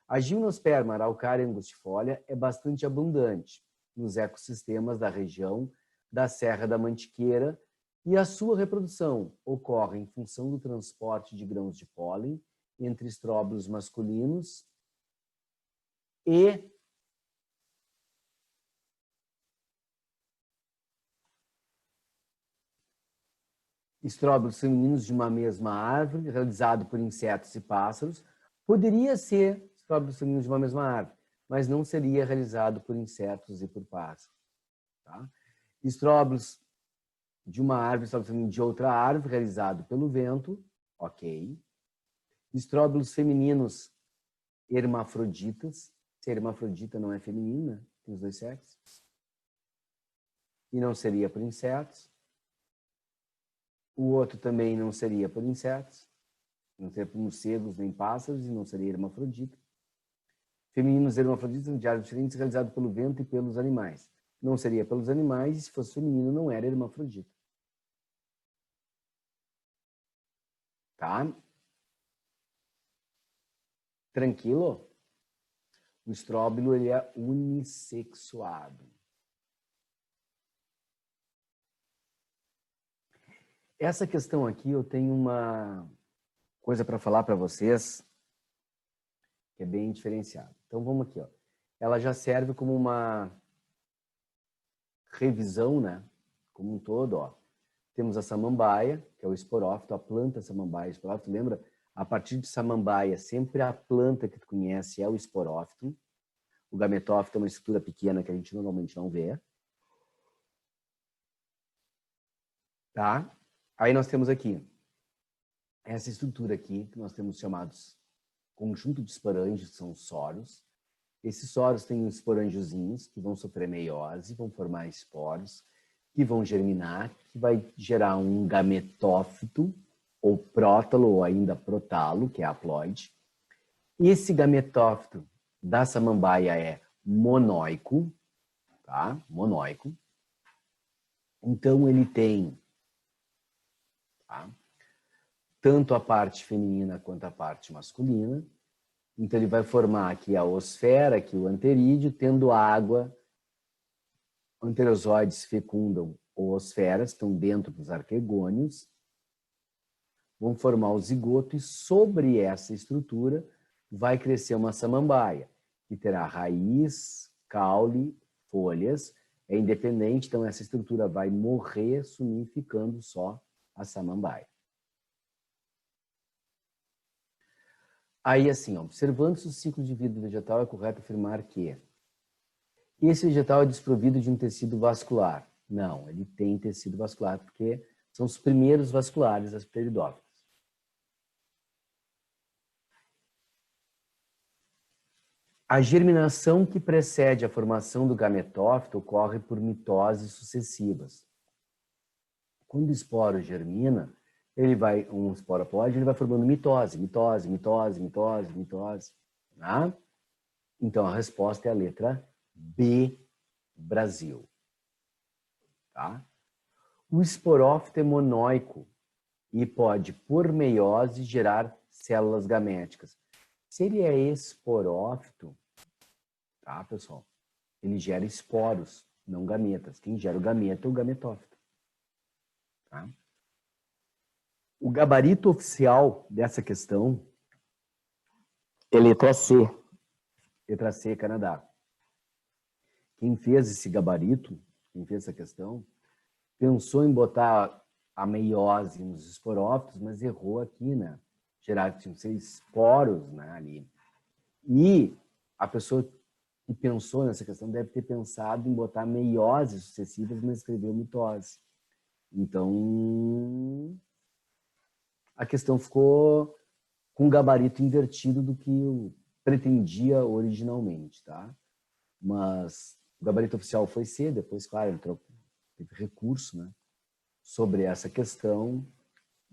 A gimnosperma, araucária angustifolia é bastante abundante nos ecossistemas da região da Serra da Mantiqueira e a sua reprodução ocorre em função do transporte de grãos de pólen entre estróbilos masculinos e estróbilos femininos de uma mesma árvore, realizado por insetos e pássaros. Poderia ser estróbilos femininos de uma mesma árvore, mas não seria realizado por insetos e por pássaros. Tá? Estróbilos de uma árvore, estróbilos femininos de outra árvore, realizado pelo vento, ok. Estróbilos femininos hermafroditas, se hermafrodita não é feminina, tem os dois sexos. E não seria por insetos. O outro também não seria por insetos, não seria por morcegos nem pássaros, e não seria hermafrodita. Femininos hermafroditas de árvores diferentes, realizado pelo vento e pelos animais. Não seria pelos animais, e se fosse feminino, não era hermafrodita. Tá? Tranquilo? O estróbilo, ele é unissexuado. Essa questão aqui, eu tenho uma coisa para falar para vocês que é bem diferenciada. Então, vamos aqui, ó. Ela já serve como uma revisão, né? Como um todo, ó. Temos a samambaia, que é o esporófito, a planta samambaia, esporófito. Lembra? A partir de samambaia, sempre a planta que tu conhece é o esporófito. O gametófito é uma estrutura pequena que a gente normalmente não vê. Tá? Aí nós temos aqui essa estrutura aqui, que nós temos chamados conjunto de esporângios, que são os soros. Esses soros têm os esporângiozinhos, que vão sofrer meiose, vão formar esporos, que vão germinar, que vai gerar um gametófito, ou prótalo, ou ainda protalo, que é haploide. Esse gametófito da samambaia é monóico, tá? Monóico. Então, ele tem, tá? Tanto a parte feminina quanto a parte masculina. Então, ele vai formar aqui a osfera, aqui o anterídeo, tendo água. Anterozoides fecundam oosferas, estão dentro dos arquegônios. Vão formar o zigoto e sobre essa estrutura vai crescer uma samambaia, que terá raiz, caule, folhas. É independente, então essa estrutura vai morrer, sumir, ficando só a samambaia. Aí, assim, observando-se o ciclo de vida vegetal, é correto afirmar que esse vegetal é desprovido de um tecido vascular. Não, ele tem tecido vascular, porque são os primeiros vasculares das pteridófitas. A germinação que precede a formação do gametófito ocorre por mitoses sucessivas. Quando o esporo germina, um esporopode, ele vai formando mitose, mitose, mitose, mitose, mitose. Tá? Então, a resposta é a letra B, Brasil. Tá? O esporófito é monóico e pode, por meiose, gerar células gaméticas. Se ele é esporófito, tá, pessoal? Ele gera esporos, não gametas. Quem gera o gameta é o gametófito. Tá? O gabarito oficial dessa questão é letra C. Letra C, Canadá. Quem fez esse gabarito, quem fez essa questão, pensou em botar a meiose nos esporófitos, mas errou aqui, né? Tinham que ser esporos, né, ali. E a pessoa que pensou nessa questão deve ter pensado em botar meioses sucessivas, mas escreveu mitose. Então, a questão ficou com um gabarito invertido do que eu pretendia originalmente, tá? Mas o gabarito oficial foi C, depois, claro, ele teve recurso, né, sobre essa questão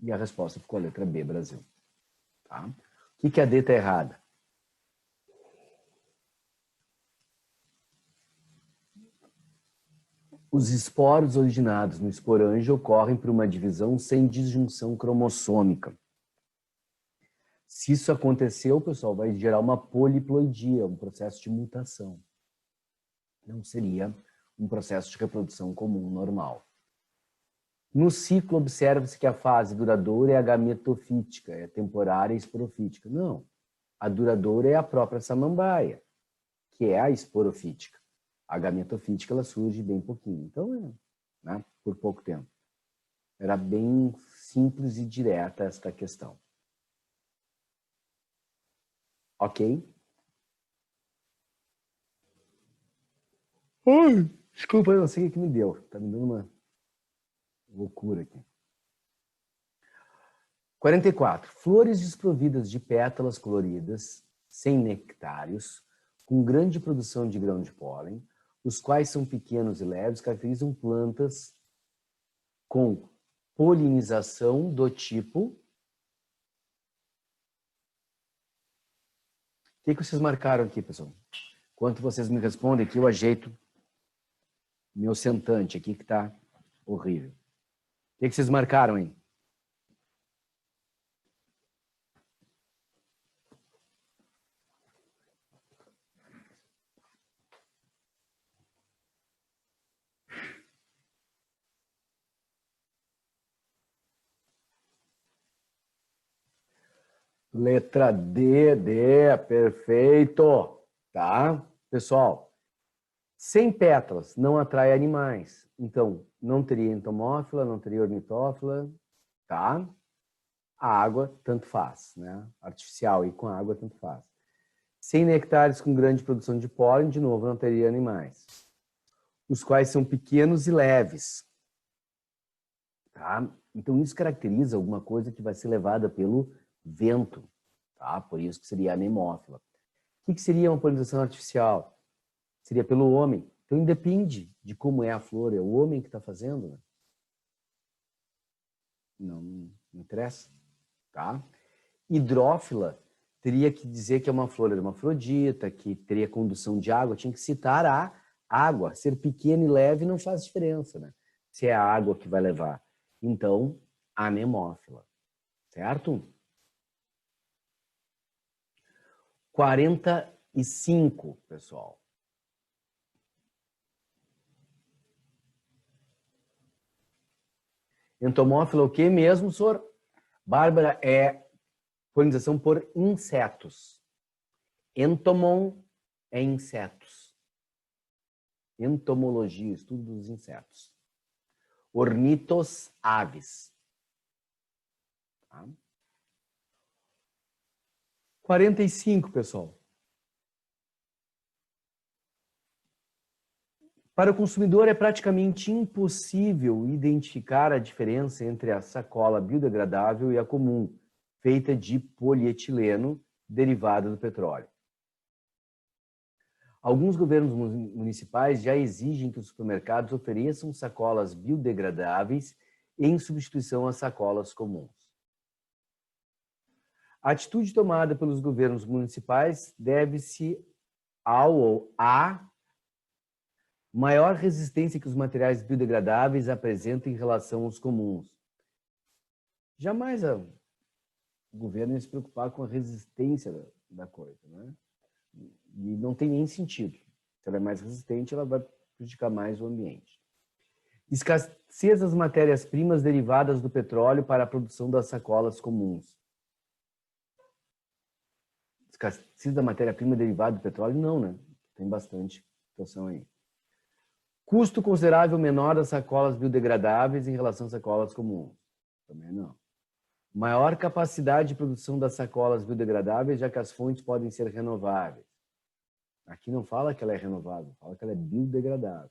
e a resposta ficou a letra B, Brasil. Tá? O que a D está errada? Os esporos originados no esporângio ocorrem por uma divisão sem disjunção cromossômica. Se isso aconteceu, pessoal, vai gerar uma poliploidia, um processo de mutação. Não seria um processo de reprodução comum, normal. No ciclo, observa-se que a fase duradoura é a gametofítica, é temporária e esporofítica. Não, a duradoura é a própria samambaia, que é a esporofítica. A gametofítica, ela surge bem pouquinho. Então, né, por pouco tempo. Era bem simples e direta esta questão. Ok? Ai, desculpa, eu não sei o que me deu. Tá me dando uma loucura aqui. 44. Flores desprovidas de pétalas coloridas, sem nectários, com grande produção de grão de pólen, os quais são pequenos e leves, caracterizam plantas com polinização do tipo... O que vocês marcaram aqui, pessoal? Enquanto vocês me respondem aqui, eu ajeito meu sentante aqui, que está horrível. O que vocês marcaram aí? Letra D, perfeito. Tá? Pessoal, sem pétalas não atrai animais. Então, não teria entomófila, não teria ornitófila, tá? A água, tanto faz, né? Artificial e com água, tanto faz. Sem nectares com grande produção de pólen, de novo, não teria animais. Os quais são pequenos e leves. Tá? Então, isso caracteriza alguma coisa que vai ser levada pelo vento. Tá? Por isso que seria anemófila. O que seria uma polinização artificial? Seria pelo homem. Então, independe de como é a flor, é o homem que está fazendo. Né? Não interessa. Tá? Hidrófila teria que dizer que é uma flor hermafrodita, que teria condução de água, tinha que citar a água. Ser pequena e leve não faz diferença, né? Se é a água que vai levar. Então, anemófila. Certo? 45, pessoal. Entomófila o que mesmo, senhor? Bárbara, é polinização por insetos. Entomon é insetos. Entomologia, estudo dos insetos. Ornitos, aves. Tá? 45, pessoal. Para o consumidor é praticamente impossível identificar a diferença entre a sacola biodegradável e a comum, feita de polietileno derivado do petróleo. Alguns governos municipais já exigem que os supermercados ofereçam sacolas biodegradáveis em substituição às sacolas comuns. A atitude tomada pelos governos municipais deve-se à maior resistência que os materiais biodegradáveis apresentam em relação aos comuns. Jamais o governo ia se preocupar com a resistência da coisa, né? E não tem nem sentido. Se ela é mais resistente, ela vai prejudicar mais o ambiente. Escassez das matérias-primas derivadas do petróleo para a produção das sacolas comuns. Escassez da matéria-prima derivada do petróleo? Não, né? Tem bastante situação aí. Custo considerável menor das sacolas biodegradáveis em relação às sacolas comuns? Também não. Maior capacidade de produção das sacolas biodegradáveis, já que as fontes podem ser renováveis. Aqui não fala que ela é renovável, fala que ela é biodegradável.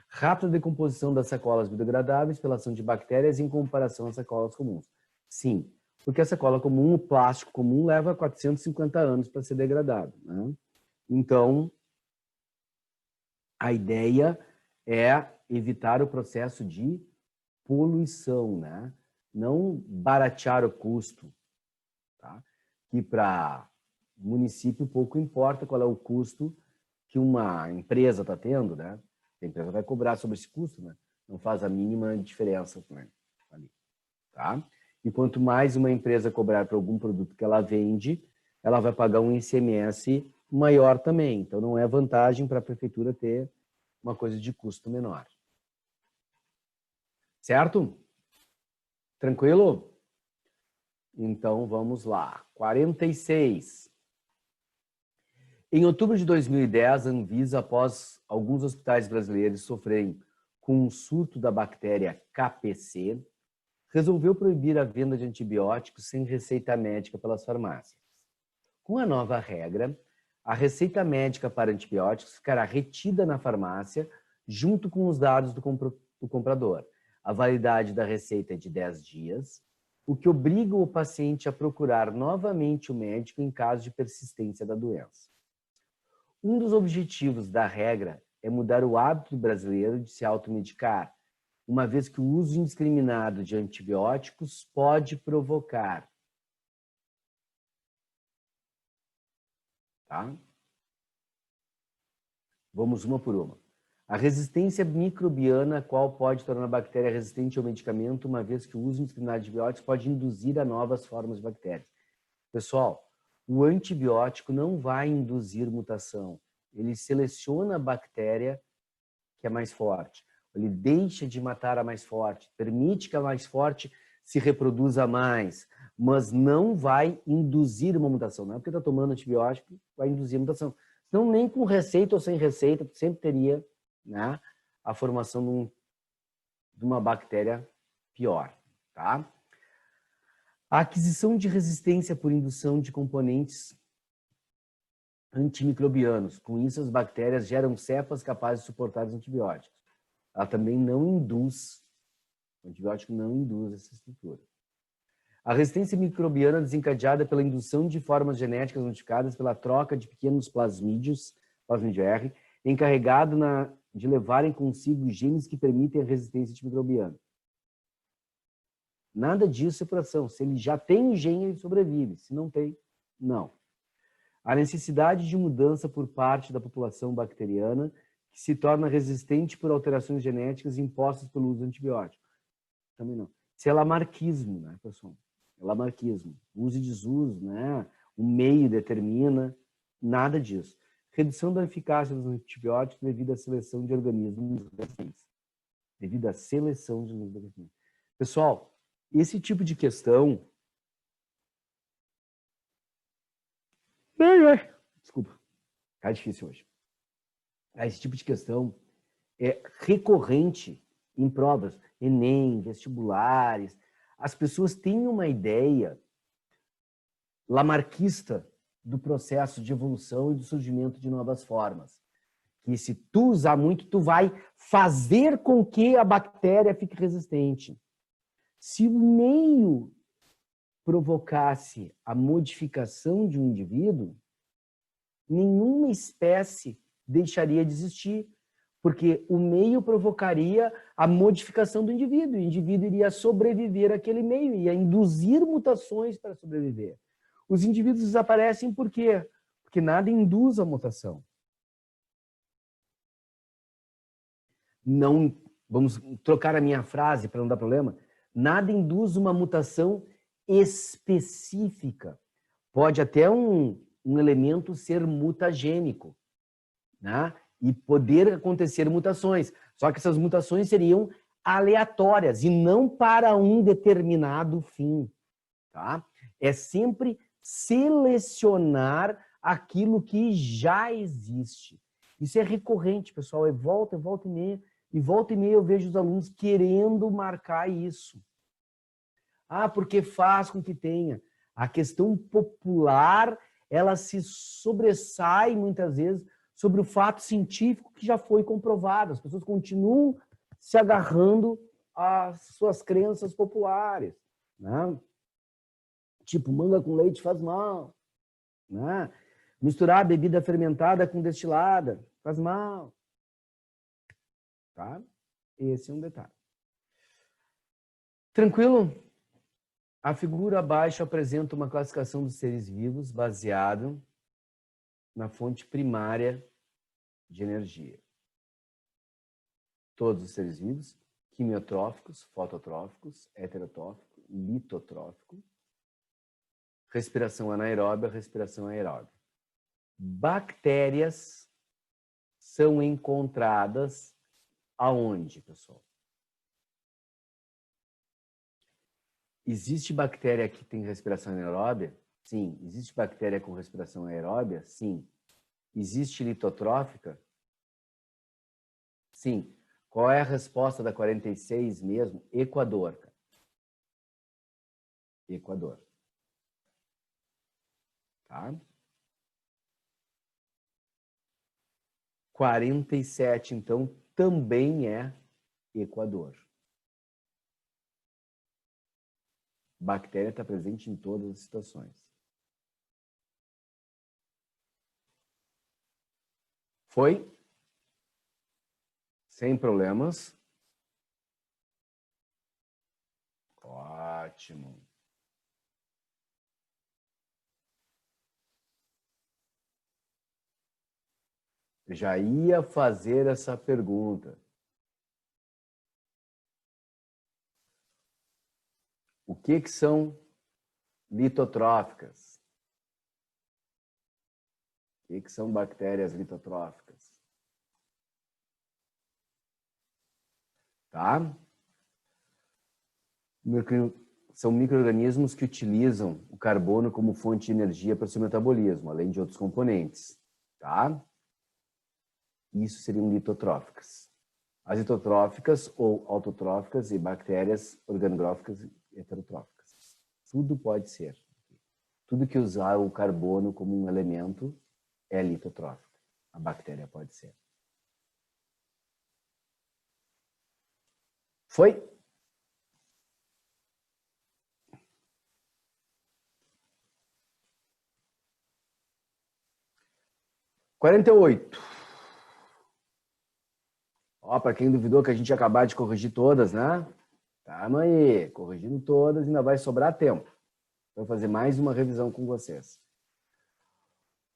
Rápida decomposição das sacolas biodegradáveis pela ação de bactérias em comparação às sacolas comuns. Sim, porque a sacola comum, o plástico comum, leva 450 anos para ser degradado. Né? Então, a ideia é evitar o processo de poluição, né? Não baratear o custo. Tá? Que para o município pouco importa qual é o custo que uma empresa está tendo, né? A empresa vai cobrar sobre esse custo, né? Não faz a mínima diferença, né? Ali, tá? E quanto mais uma empresa cobrar para algum produto que ela vende, ela vai pagar um ICMS maior também. Então não é vantagem para a prefeitura ter uma coisa de custo menor. Certo? Tranquilo? Então vamos lá. 46. Em outubro de 2010, a Anvisa, após alguns hospitais brasileiros sofrerem com um surto da bactéria KPC, resolveu proibir a venda de antibióticos sem receita médica pelas farmácias. Com a nova regra, a receita médica para antibióticos ficará retida na farmácia junto com os dados do comprador. A validade da receita é de 10 dias, o que obriga o paciente a procurar novamente o médico em caso de persistência da doença. Um dos objetivos da regra é mudar o hábito brasileiro de se automedicar, uma vez que o uso indiscriminado de antibióticos pode provocar. Tá? Vamos uma por uma. A resistência microbiana, a qual pode tornar a bactéria resistente ao medicamento, uma vez que o uso indiscriminado de antibióticos pode induzir a novas formas de bactérias. Pessoal, o antibiótico não vai induzir mutação. Ele seleciona a bactéria que é mais forte. Ele deixa de matar a mais forte, permite que a mais forte se reproduza mais, mas não vai induzir uma mutação. Não é porque está tomando antibiótico vai induzir a mutação. Senão, nem com receita ou sem receita, sempre teria, né, a formação de uma bactéria pior. Tá? A aquisição de resistência por indução de componentes antimicrobianos. Com isso, as bactérias geram cepas capazes de suportar os antibióticos. Ela também não induz, o antibiótico não induz essa estrutura. A resistência microbiana desencadeada pela indução de formas genéticas modificadas pela troca de pequenos plasmídios, plasmídio R, encarregado de levarem consigo genes que permitem a resistência antimicrobiana. Nada disso é por ação. Se ele já tem o gene, ele sobrevive. Se não tem, não. A necessidade de mudança por parte da população bacteriana que se torna resistente por alterações genéticas impostas pelo uso de antibiótico. Também não. Isso é lamarquismo, né, pessoal? É lamarquismo. Uso e desuso, né? O meio determina, nada disso. Redução da eficácia dos antibióticos devido à seleção de organismos resistentes. Devido à seleção de organismos resistentes. Pessoal, esse tipo de questão... Desculpa, tá difícil hoje. Esse tipo de questão é recorrente em provas, Enem, vestibulares. As pessoas têm uma ideia lamarquista do processo de evolução e do surgimento de novas formas. Que se tu usar muito, tu vai fazer com que a bactéria fique resistente. Se o meio provocasse a modificação de um indivíduo, nenhuma espécie deixaria de existir, porque o meio provocaria a modificação do indivíduo. O indivíduo iria sobreviver àquele meio, ia induzir mutações para sobreviver. Os indivíduos desaparecem por quê? Porque nada induz a mutação. Não, vamos trocar a minha frase para não dar problema. Nada induz uma mutação específica. Pode até um elemento ser mutagênico, né? E poder acontecer mutações. Só que essas mutações seriam aleatórias e não para um determinado fim. Tá? É sempre selecionar aquilo que já existe. Isso é recorrente, pessoal. É volta e meia. E volta e meia eu vejo os alunos querendo marcar isso. Ah, porque faz com que tenha. A questão popular, ela se sobressai muitas vezes sobre o fato científico que já foi comprovado. As pessoas continuam se agarrando às suas crenças populares, né? Tipo, manga com leite faz mal, né? Misturar bebida fermentada com destilada faz mal, tá? Esse é um detalhe. Tranquilo? A figura abaixo apresenta uma classificação dos seres vivos baseado na fonte primária de energia. Todos os seres vivos, quimiotróficos, fototróficos, heterotrófico, litotrófico, respiração anaeróbia, respiração aeróbia. Bactérias são encontradas aonde, pessoal? Existe bactéria que tem respiração anaeróbia? Sim. Existe bactéria com respiração aeróbia? Sim. Existe litotrófica? Sim. Qual é a resposta da 46 mesmo? Equador. Equador. Tá? 47, então, também é Equador. Bactéria está presente em todas as situações. Foi? Sem problemas? Ótimo. Eu já ia fazer essa pergunta. O que são litotróficas? O que são bactérias litotróficas? Tá? São micro-organismos que utilizam o carbono como fonte de energia para o seu metabolismo, além de outros componentes. Tá? Isso seriam litotróficas. As litotróficas ou autotróficas e bactérias organogróficas e heterotróficas. Tudo pode ser. Tudo que usar o carbono como um elemento é litotrófico. A bactéria pode ser. Foi? (48). Ó, para quem duvidou que a gente ia acabar de corrigir todas, né? Tamo aí, corrigindo todas, ainda vai sobrar tempo. Vou fazer mais uma revisão com vocês.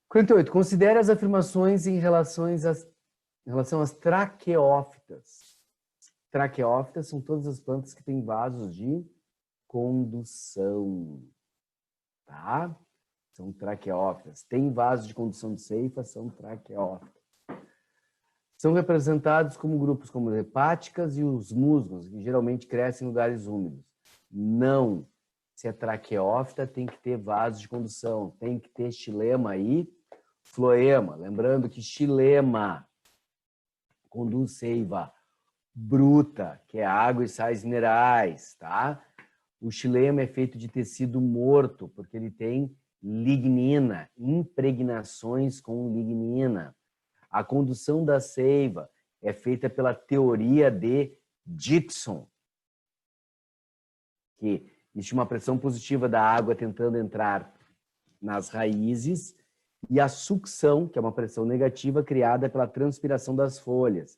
48. Considere as afirmações em relação às traqueófitas. Traqueófitas são todas as plantas que têm vasos de condução. Tá? São traqueófitas. Tem vasos de condução de ceifa, são traqueófitas. São representados como grupos como as hepáticas e os musgos, que geralmente crescem em lugares úmidos. Não. Se é traqueófita, tem que ter vasos de condução, tem que ter xilema e floema. Lembrando que xilema conduz seiva bruta, que é água e sais minerais, tá? O xilema é feito de tecido morto, porque ele tem lignina, impregnações com lignina. A condução da seiva é feita pela teoria de Dickson, que existe uma pressão positiva da água tentando entrar nas raízes e a sucção, que é uma pressão negativa criada pela transpiração das folhas.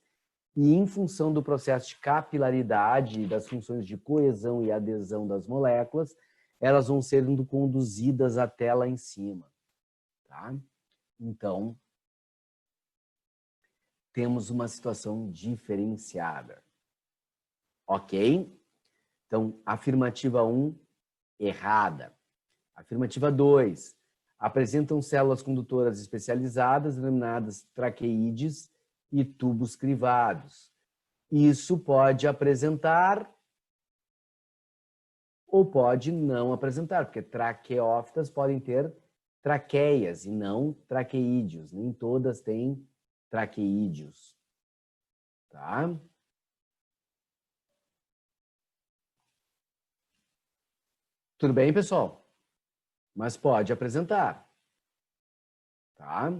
E em função do processo de capilaridade e das funções de coesão e adesão das moléculas, elas vão sendo conduzidas até lá em cima. Tá? Então, temos uma situação diferenciada. Ok? Então, afirmativa 1, errada. Afirmativa 2, apresentam células condutoras especializadas, denominadas traqueídeos e tubos crivados. Isso pode apresentar ou pode não apresentar, porque traqueófitas podem ter traqueias e não traqueídeos. Nem todas têm traqueídeos. Tá? Tudo bem, pessoal? Mas pode apresentar. Tá?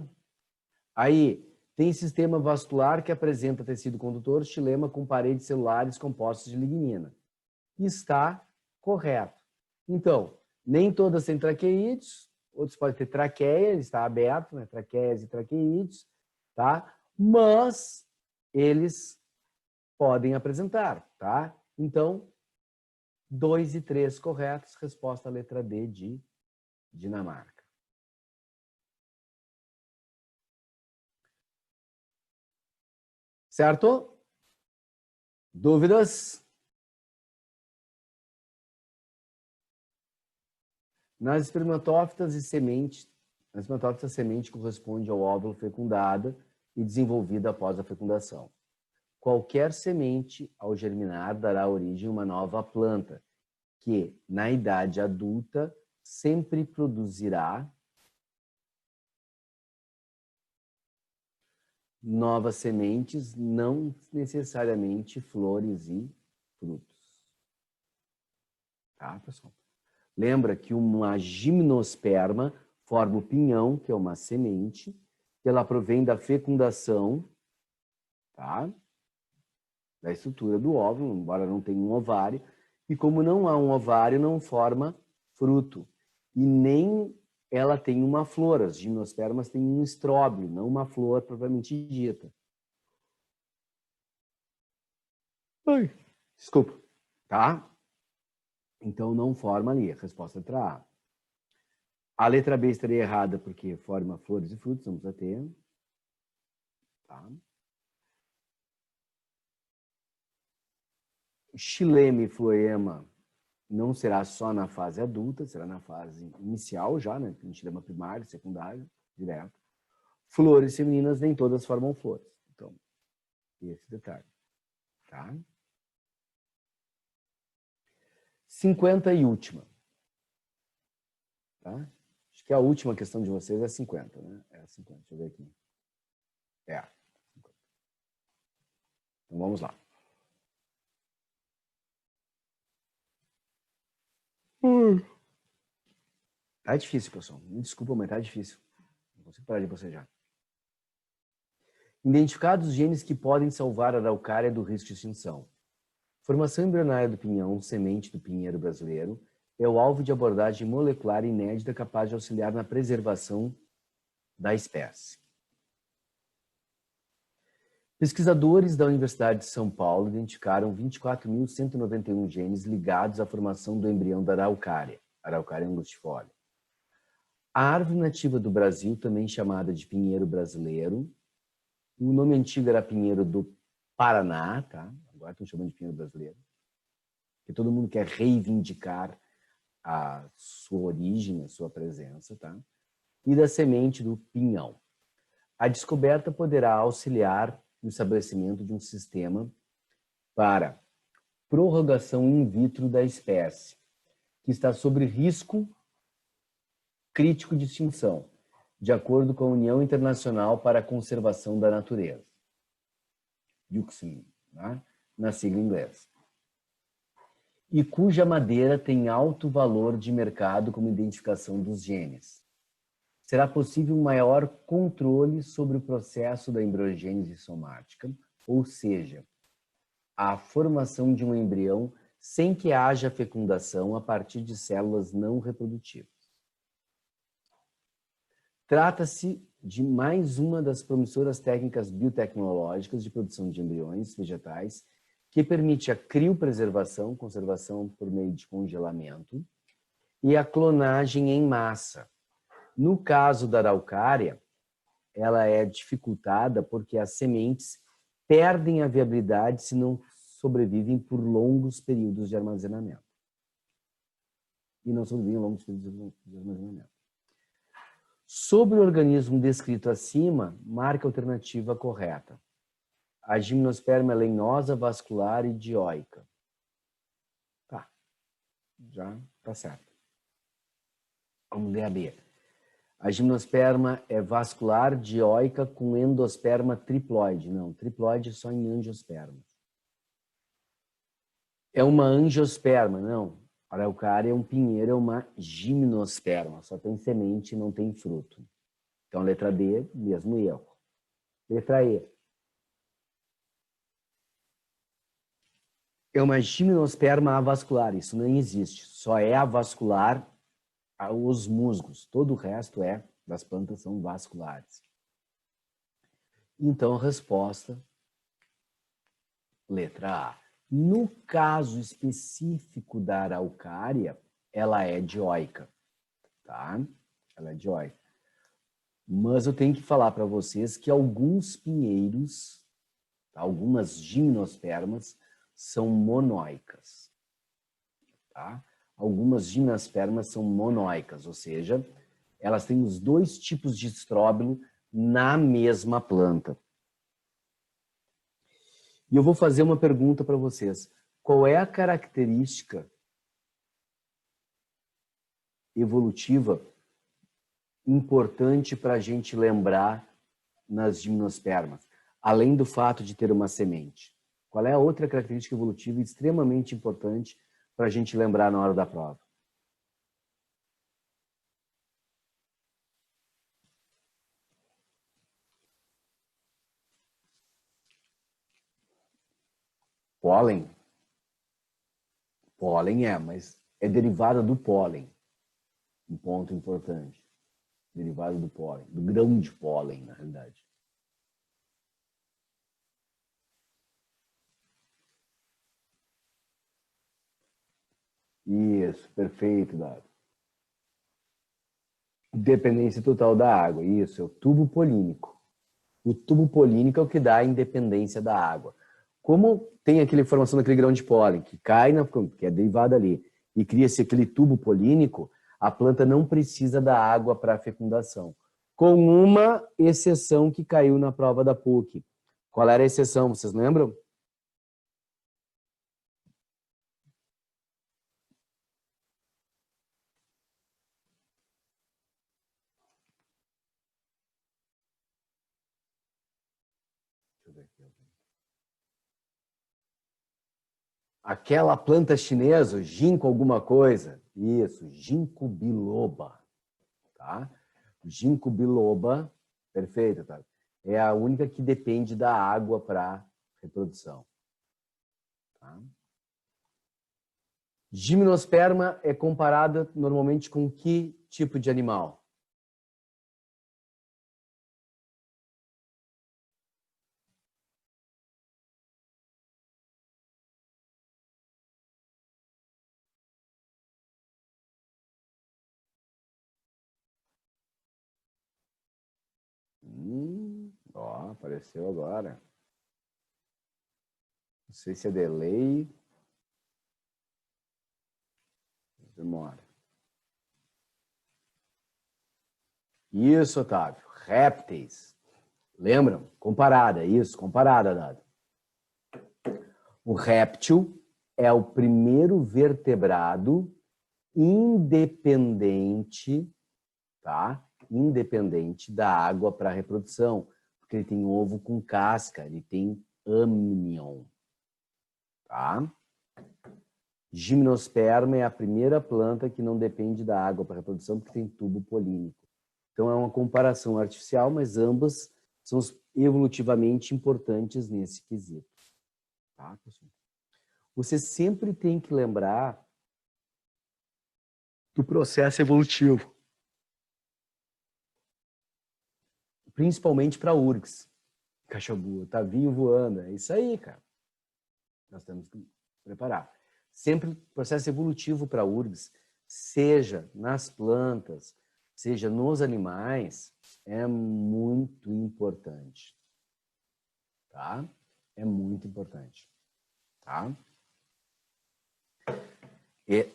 Aí, tem sistema vascular que apresenta tecido condutor, xilema com paredes celulares compostas de lignina. Está correto. Então, nem todas têm traqueídeos, outros podem ter traqueia, ele está aberto, né? Traqueias e traqueídeos, tá? Mas eles podem apresentar, tá? Então, 2 e 3 corretos, resposta à letra D de Dinamarca. Certo? Dúvidas? Nas espermatófitas e semente, nas espermatófitas, a semente corresponde ao óvulo fecundada e desenvolvida após a fecundação. Qualquer semente, ao germinar, dará origem a uma nova planta, que, na idade adulta, sempre produzirá novas sementes, não necessariamente flores e frutos. Tá, pessoal? Lembra que uma gimnosperma forma o pinhão, que é uma semente, que ela provém da fecundação, tá? Da estrutura do óvulo, embora não tenha um ovário. E como não há um ovário, não forma fruto. E nem ela tem uma flor. As gimnospermas têm um estróbilo, não uma flor propriamente dita. Ai, desculpa. Tá? Então não forma ali. A resposta é letra A. A letra B estaria errada porque forma flores e frutos, vamos a ter. Tá? Xilema e floema não será só na fase adulta, será na fase inicial já, né? Tem xilema primário, secundário, direto. Flores femininas, nem todas formam flores. Então, esse detalhe. Tá? 50 e última. Tá? Acho que a última questão de vocês é 50, né? É 50, deixa eu ver aqui. É. 50. Então, vamos lá. Tá difícil, pessoal. Me desculpa, mas tá difícil. Não consigo parar de bocejar. Identificados os genes que podem salvar a araucária do risco de extinção. Formação embrionária do pinhão, semente do pinheiro brasileiro, é o alvo de abordagem molecular inédita capaz de auxiliar na preservação da espécie. Pesquisadores da Universidade de São Paulo identificaram 24.191 genes ligados à formação do embrião da araucária, Araucaria angustifolia. A árvore nativa do Brasil, também chamada de pinheiro brasileiro, o nome antigo era pinheiro do Paraná, tá? Agora estão chamando de pinheiro brasileiro, porque todo mundo quer reivindicar a sua origem, a sua presença, tá? E da semente do pinhão. A descoberta poderá auxiliar no estabelecimento de um sistema para prorrogação in vitro da espécie, que está sob risco crítico de extinção, de acordo com a União Internacional para a Conservação da Natureza, UCSIM, né? Na sigla inglesa, e cuja madeira tem alto valor de mercado como identificação dos genes. Será possível um maior controle sobre o processo da embriogênese somática, ou seja, a formação de um embrião sem que haja fecundação a partir de células não reprodutivas. Trata-se de mais uma das promissoras técnicas biotecnológicas de produção de embriões vegetais que permite a criopreservação, conservação por meio de congelamento, e a clonagem em massa. No caso da araucária, ela é dificultada porque as sementes perdem a viabilidade se não sobrevivem por longos períodos de armazenamento. E não sobrevivem longos períodos de armazenamento. Sobre o organismo descrito acima, marca a alternativa correta. A gimnosperma é lenhosa, vascular e dioica. Tá, já tá certo. Vamos ler a B. A gimnosperma é vascular, dioica, com endosperma triploide. Não, triploide só em angiosperma. É uma angiosperma, não. A araucária é um pinheiro, é uma gimnosperma. Só tem semente e não tem fruto. Então, letra B, mesmo erro. Letra E. É uma gimnosperma avascular. Isso não existe. Só é avascular os musgos. Todo o resto das plantas são vasculares. Então, a resposta, letra A. No caso específico da araucária, ela é dioica, tá? Ela é dioica. Mas eu tenho que falar para vocês que alguns pinheiros, tá? Algumas gimnospermas, são monóicas, tá? Algumas gimnospermas são monóicas, ou seja, elas têm os dois tipos de estróbilo na mesma planta. E eu vou fazer uma pergunta para vocês. Qual é a característica evolutiva importante para a gente lembrar nas gimnospermas, além do fato de ter uma semente? Qual é a outra característica evolutiva extremamente importante para a gente lembrar na hora da prova? Pólen? Pólen mas é derivada do pólen. Um ponto importante. Derivada do pólen, do grão de pólen, na realidade. Isso, perfeito, Dado. Dependência total da água, isso, é o tubo polínico. O tubo polínico é o que dá a independência da água. Como tem aquela formação daquele grão de pólen que cai, que é derivado ali, e cria-se aquele tubo polínico, a planta não precisa da água para a fecundação. Com uma exceção que caiu na prova da PUC. Qual era a exceção, vocês lembram? Deixa eu ver aqui. Aquela planta chinesa, ginkgo alguma coisa. Isso, ginkgo biloba. Tá? Ginkgo biloba, perfeito, tá? É a única que depende da água para reprodução. Tá? Gimnosperma é comparada normalmente com que tipo de animal? Ó, apareceu agora. Não sei se é delay. Demora. Isso, Otávio. Répteis. Lembram? Comparada, isso, comparada, Dado. O réptil é o primeiro vertebrado independente, tá? Independente da água para a reprodução, porque ele tem ovo com casca, ele tem amnion, tá? Gimnosperma é a primeira planta que não depende da água para a reprodução, porque tem tubo polínico. Então é uma comparação artificial, mas ambas são evolutivamente importantes nesse quesito. Tá, pessoal? Você sempre tem que lembrar do processo evolutivo. Principalmente para URGS. Cachorro, tavinho voando. É isso aí, cara. Nós temos que preparar. Sempre processo evolutivo para URGS, seja nas plantas, seja nos animais, é muito importante. Tá? É muito importante. Tá? E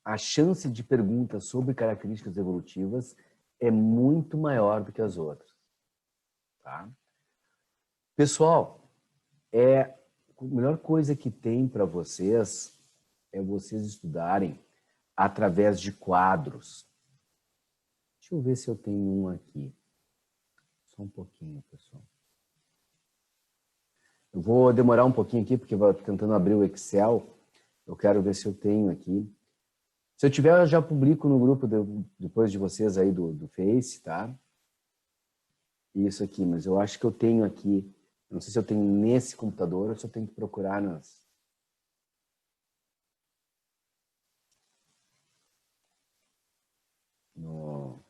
a chance de perguntas sobre características evolutivas é muito maior do que as outras. Tá? Pessoal, a melhor coisa que tem para vocês é vocês estudarem através de quadros. Deixa eu ver se eu tenho um aqui. Só um pouquinho, pessoal. Eu vou demorar um pouquinho aqui, porque eu vou tentando abrir o Excel. Eu quero ver se eu tenho aqui. Se eu tiver, eu já publico no grupo depois de vocês aí do Face, tá? Isso aqui, mas eu acho que eu tenho aqui. Não sei se eu tenho nesse computador ou se eu tenho que procurar nas... No...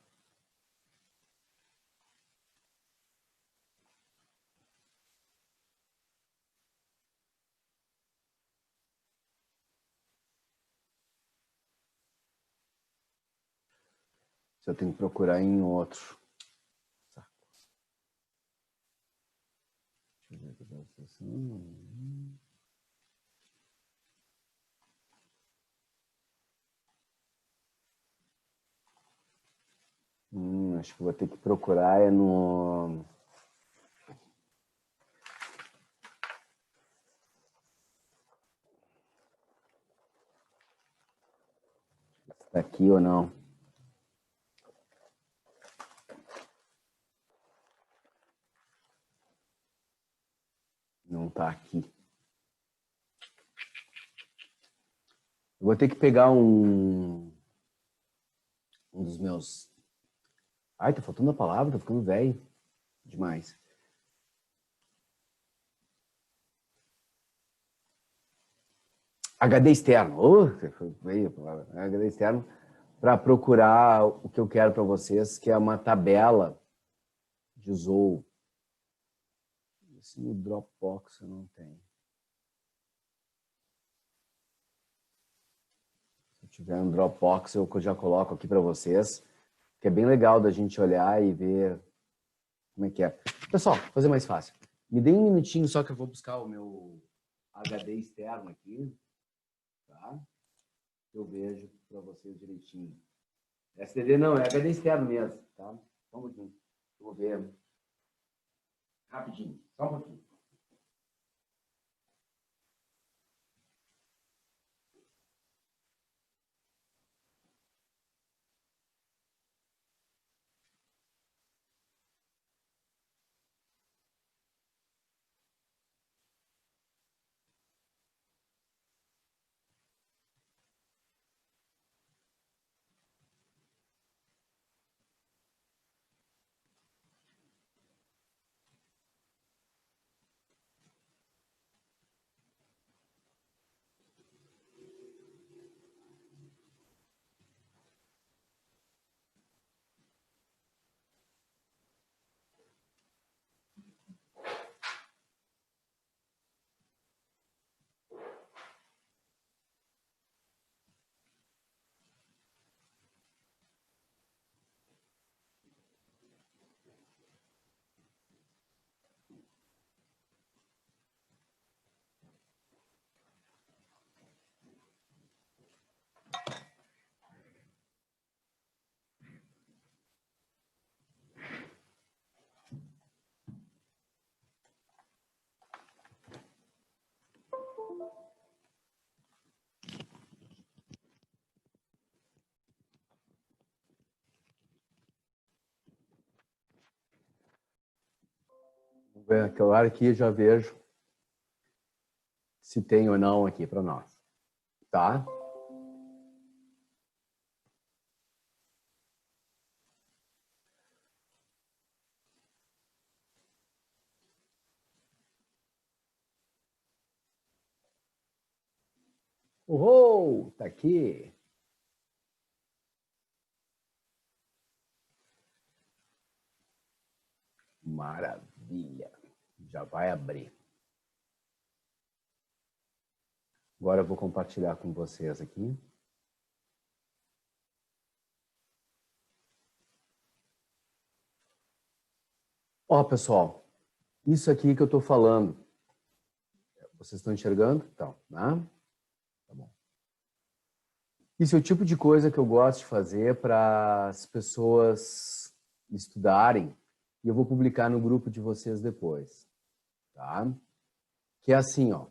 Se eu tenho que procurar em outro. Deixa eu ver aqui. Acho que vou ter que procurar no... Está aqui ou não. Não está aqui. Eu vou ter que pegar um dos meus... Ai, tá faltando a palavra, tá ficando velho demais. HD externo. Veio a palavra. HD externo para procurar o que eu quero para vocês, que é uma tabela de Zou. Esse no Dropbox eu não tenho. Se tiver um Dropbox, eu já coloco aqui para vocês, que é bem legal da gente olhar e ver como é que é. Pessoal, vou fazer mais fácil. Me dê um minutinho só que eu vou buscar o meu HD externo aqui, tá? Eu vejo para vocês direitinho. SSD não, é HD externo mesmo, tá? Só um pouquinho. Eu vou ver rapidinho, só um pouquinho. Vou ver aquela hora aqui e já vejo se tem ou não aqui para nós, tá? Uhul, tá aqui. Maravilha. Já vai abrir. Agora eu vou compartilhar com vocês aqui. Ó, pessoal, isso aqui que eu estou falando, vocês estão enxergando? Então, né? Tá bom. Isso é o tipo de coisa que eu gosto de fazer para as pessoas estudarem e eu vou publicar no grupo de vocês depois, tá? Que é assim, ó.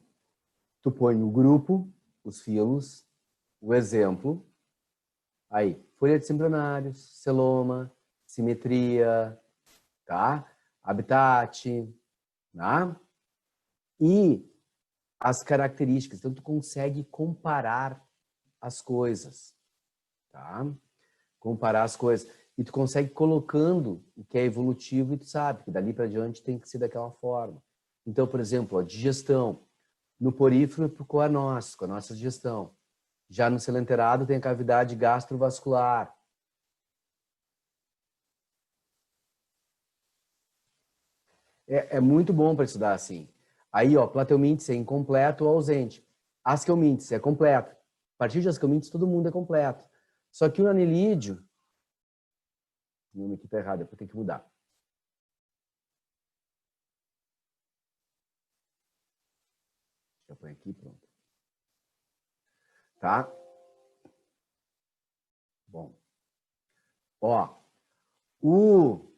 Tu põe o grupo, os filos, o exemplo, aí, folhetos embrionários, celoma, simetria, tá? Habitat, tá? E as características. Então, tu consegue comparar as coisas, tá? Comparar as coisas. E tu consegue colocando o que é evolutivo e tu sabe que dali para diante tem que ser daquela forma. Então, por exemplo, a digestão. No porífero é com a nossa digestão. Já no celenterado tem a cavidade gastrovascular. É muito bom para estudar assim. Aí, ó, plateumintes é incompleto ou ausente. Askelmintes é completo. A partir de askelmintes, todo mundo é completo. Só que o anelídeo... O nome aqui tá errado, depois tem que mudar. Já põe aqui, pronto. Tá? Bom. Ó, o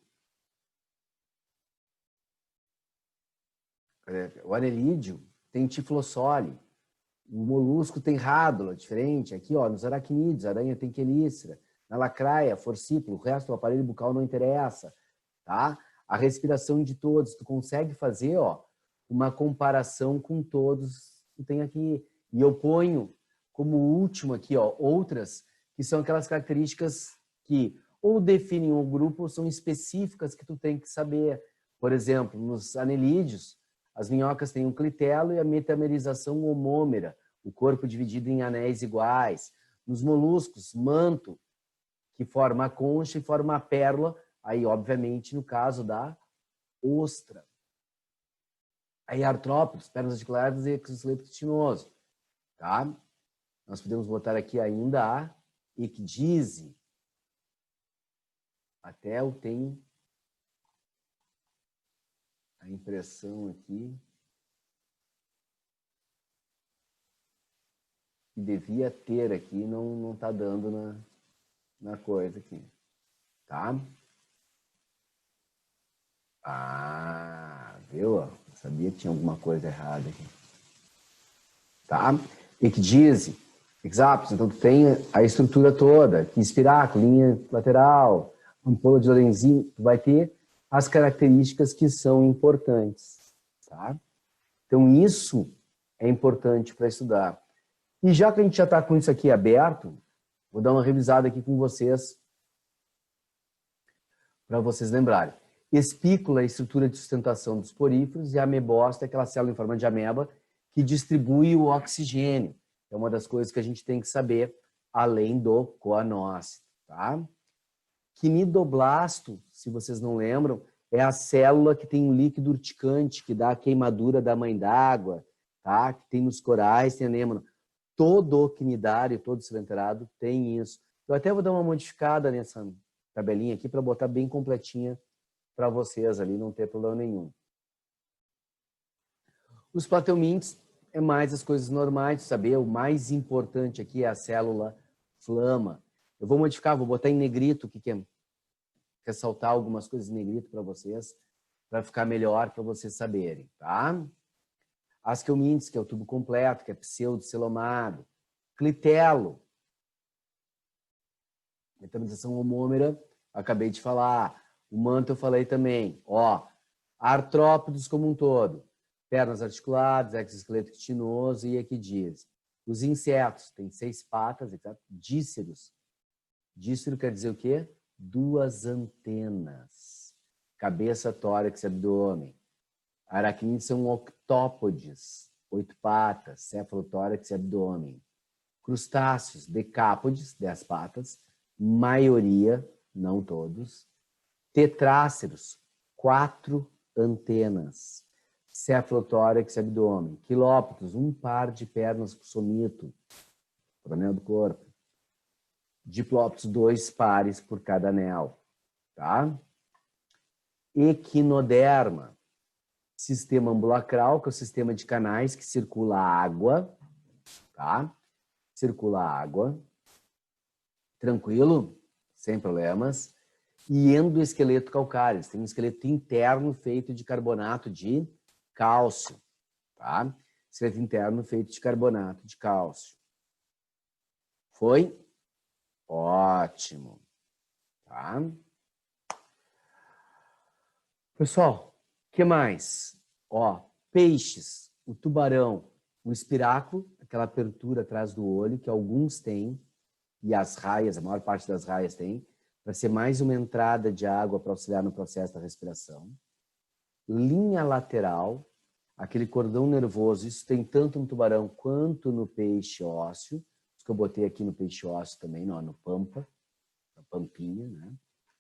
anelídeo tem tiflossole. O molusco tem rádula, diferente. Aqui, ó, nos aracnídeos, a aranha tem quelícera. Na lacraia, forcípulo, o resto do aparelho bucal não interessa, tá? A respiração de todos, tu consegue fazer, ó, uma comparação com todos que tem aqui. E eu ponho como último aqui, ó, outras que são aquelas características que ou definem o grupo ou são específicas que tu tem que saber. Por exemplo, nos anelídeos, as minhocas têm um clitelo e a metamerização homômera. o corpo dividido em anéis iguais. Nos moluscos, manto, que forma a concha e forma a pérola, aí, obviamente, no caso da ostra. Aí, artrópodes, pernas articulares e exoesqueleto quitinoso, tá? Nós podemos botar aqui ainda a ecdise. Até eu tenho a impressão aqui que devia ter aqui, não tá dando na coisa aqui, tá? Ah, viu? Eu sabia que tinha alguma coisa errada aqui. Tá? Ecdise, hexápodes, então tu tem a estrutura toda, aqui espiráculo, linha lateral, ampola de Lorenzini, tu vai ter as características que são importantes, tá? Então isso é importante para estudar. E já que a gente já está com isso aqui aberto, vou dar uma revisada aqui com vocês, para vocês lembrarem. Espícula é a estrutura de sustentação dos poríferos e a amebócito é aquela célula em forma de ameba que distribui o oxigênio. É uma das coisas que a gente tem que saber, além do coanócito, tá? Quinidoblasto, se vocês não lembram, é a célula que tem um líquido urticante, que dá a queimadura da mãe d'água, tá? Que tem nos corais, tem anêmona. Todo quinidário, todo cilindrado tem isso. Eu até vou dar uma modificada nessa tabelinha aqui para botar bem completinha para vocês ali, não ter problema nenhum. Os plateumintes é mais as coisas normais de saber. O mais importante aqui é a célula flama. Eu vou modificar, vou botar em negrito, que quer ressaltar algumas coisas em negrito para vocês, para ficar melhor para vocês saberem, tá? Asqueumintes, que é o tubo completo, que é pseudocelomado. Clitelo, metabolização homômera, acabei de falar. O manto eu falei também. Ó, artrópodes como um todo. Pernas articuladas, exoesqueleto quitinoso e equidise. Os insetos têm 6 patas, díceros. Dícero quer dizer o quê? 2 antenas. Cabeça, tórax e abdômen. Aracnídeos são octópodes, 8 patas, cefalotórax e abdômen. Crustáceos, decápodes, 10 patas. Maioria, não todos. Tetráceros, 4 antenas. Cefalotórax e abdômen. Quilópodes, 1 par de pernas com somito, por anel do corpo. Diplópodes, 2 pares por cada anel. Tá? Equinoderma, sistema ambulacral, que é o sistema de canais que circula a água. Tá? Circula a água. Tranquilo? Sem problemas. E endoesqueleto calcário. Tem um esqueleto interno feito de carbonato de cálcio. Tá? Esqueleto interno feito de carbonato de cálcio. Foi? Ótimo. Tá? Pessoal, o que mais? Ó, peixes, o tubarão, o espiráculo, aquela abertura atrás do olho, que alguns têm, e as raias, a maior parte das raias tem, para ser mais uma entrada de água para auxiliar no processo da respiração. Linha lateral, aquele cordão nervoso, isso tem tanto no tubarão quanto no peixe ósseo, isso que eu botei aqui no peixe ósseo também, no pampa, na pampinha, né?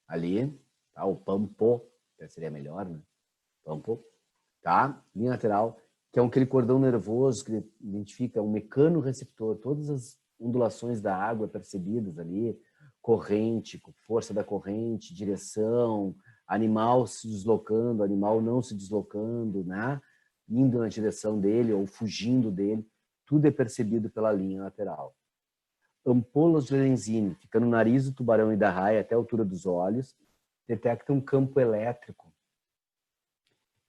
Ali, tá? O pampo, seria melhor, né? Pampo, tá? Linha lateral, que é aquele cordão nervoso que identifica um mecanorreceptor, todas as ondulações da água percebidas ali, corrente, força da corrente, direção, animal se deslocando, animal não se deslocando, né? Indo na direção dele ou fugindo dele, tudo é percebido pela linha lateral. Ampolas de Lorenzini, fica no nariz do tubarão e da raia até a altura dos olhos, detecta um campo elétrico.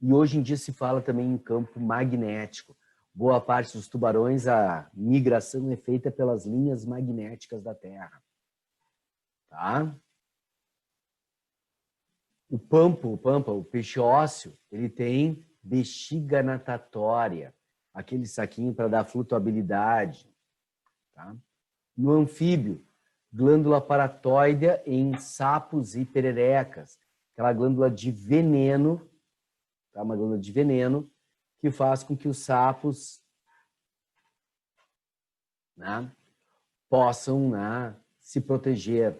E hoje em dia se fala também em campo magnético. Boa parte dos tubarões, a migração é feita pelas linhas magnéticas da Terra. Tá? O pampa, o peixe ósseo, ele tem bexiga natatória, aquele saquinho para dar flutuabilidade. Tá? No anfíbio, glândula paratóidea em sapos e pererecas, aquela glândula de veneno, tá? Uma glândula de veneno que faz com que os sapos né, possam, né, se proteger.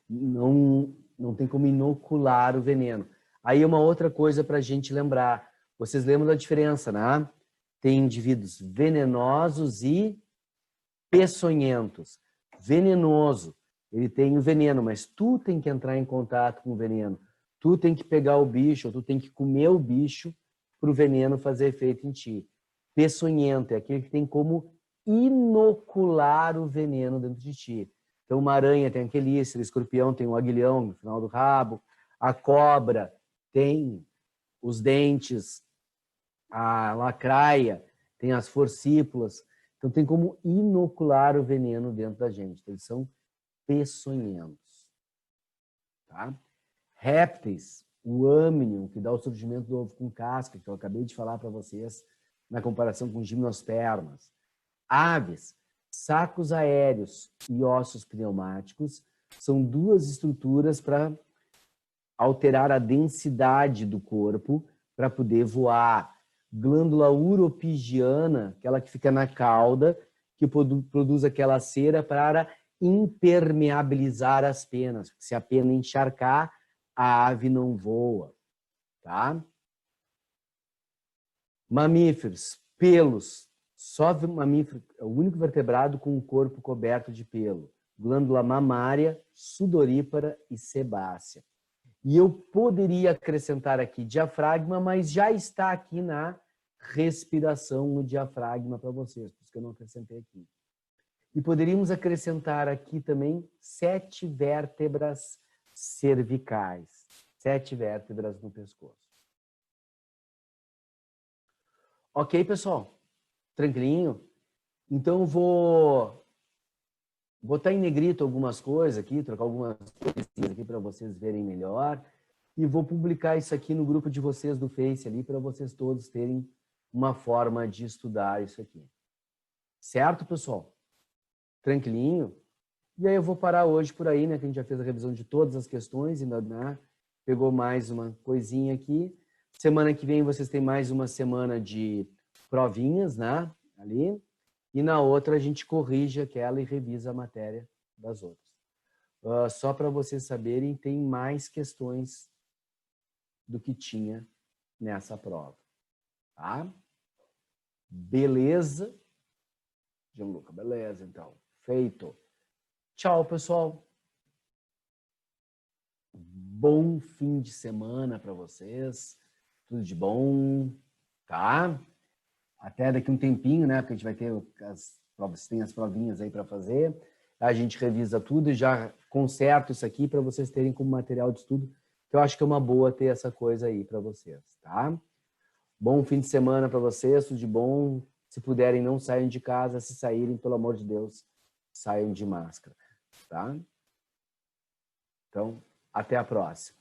Não tem como inocular o veneno. Aí uma outra coisa para a gente lembrar. Vocês lembram da diferença, né? Tem indivíduos venenosos e peçonhentos. Venenoso, ele tem o veneno, mas tu tem que entrar em contato com o veneno. Tu tem que pegar o bicho, ou tu tem que comer o bicho para o veneno fazer efeito em ti. Peçonhento é aquele que tem como inocular o veneno dentro de ti. Então, uma aranha tem a quelícera, o escorpião tem o aguilhão no final do rabo, a cobra tem os dentes, a lacraia tem as forcípulas. Então, tem como inocular o veneno dentro da gente. Então, eles são peçonhentos. Tá? Répteis, o âmnion, que dá o surgimento do ovo com casca, que eu acabei de falar para vocês, na comparação com gimnospermas. Aves, sacos aéreos e ossos pneumáticos são duas estruturas para alterar a densidade do corpo para poder voar. Glândula uropigiana, aquela que fica na cauda, que produz aquela cera para impermeabilizar as penas. Se a pena encharcar, a ave não voa. Tá? Mamíferos, pelos. Só mamífero é o único vertebrado com o corpo coberto de pelo. Glândula mamária, sudorípara e sebácea. E eu poderia acrescentar aqui diafragma, mas já está aqui na respiração o diafragma para vocês, por isso que eu não acrescentei aqui. E poderíamos acrescentar aqui também 7 vértebras cervicais, 7 vértebras no pescoço. Ok, pessoal? Tranquilinho? Então eu vou botar em negrito algumas coisas aqui, trocar algumas coisinhas aqui para vocês verem melhor. E vou publicar isso aqui no grupo de vocês do Face ali, para vocês todos terem uma forma de estudar isso aqui. Certo, pessoal? Tranquilinho? E aí eu vou parar hoje por aí, né? Que a gente já fez a revisão de todas as questões, ainda, né, pegou mais uma coisinha aqui. Semana que vem vocês têm mais uma semana de provinhas, né? Ali. E na outra a gente corrige aquela e revisa a matéria das outras. Só para vocês saberem, tem mais questões do que tinha nessa prova. Tá? Beleza? Gianluca, beleza, então. Feito. Tchau, pessoal. Bom fim de semana para vocês. Tudo de bom, tá? Até daqui um tempinho, né? Porque a gente vai ter as provas, tem as provinhas aí para fazer. A gente revisa tudo e já conserto isso aqui para vocês terem como material de estudo. Que eu acho que é uma boa ter essa coisa aí para vocês, tá? Bom fim de semana para vocês, tudo de bom. Se puderem, não saiam de casa. Se saírem, pelo amor de Deus, saiam de máscara, tá? Então, até a próxima.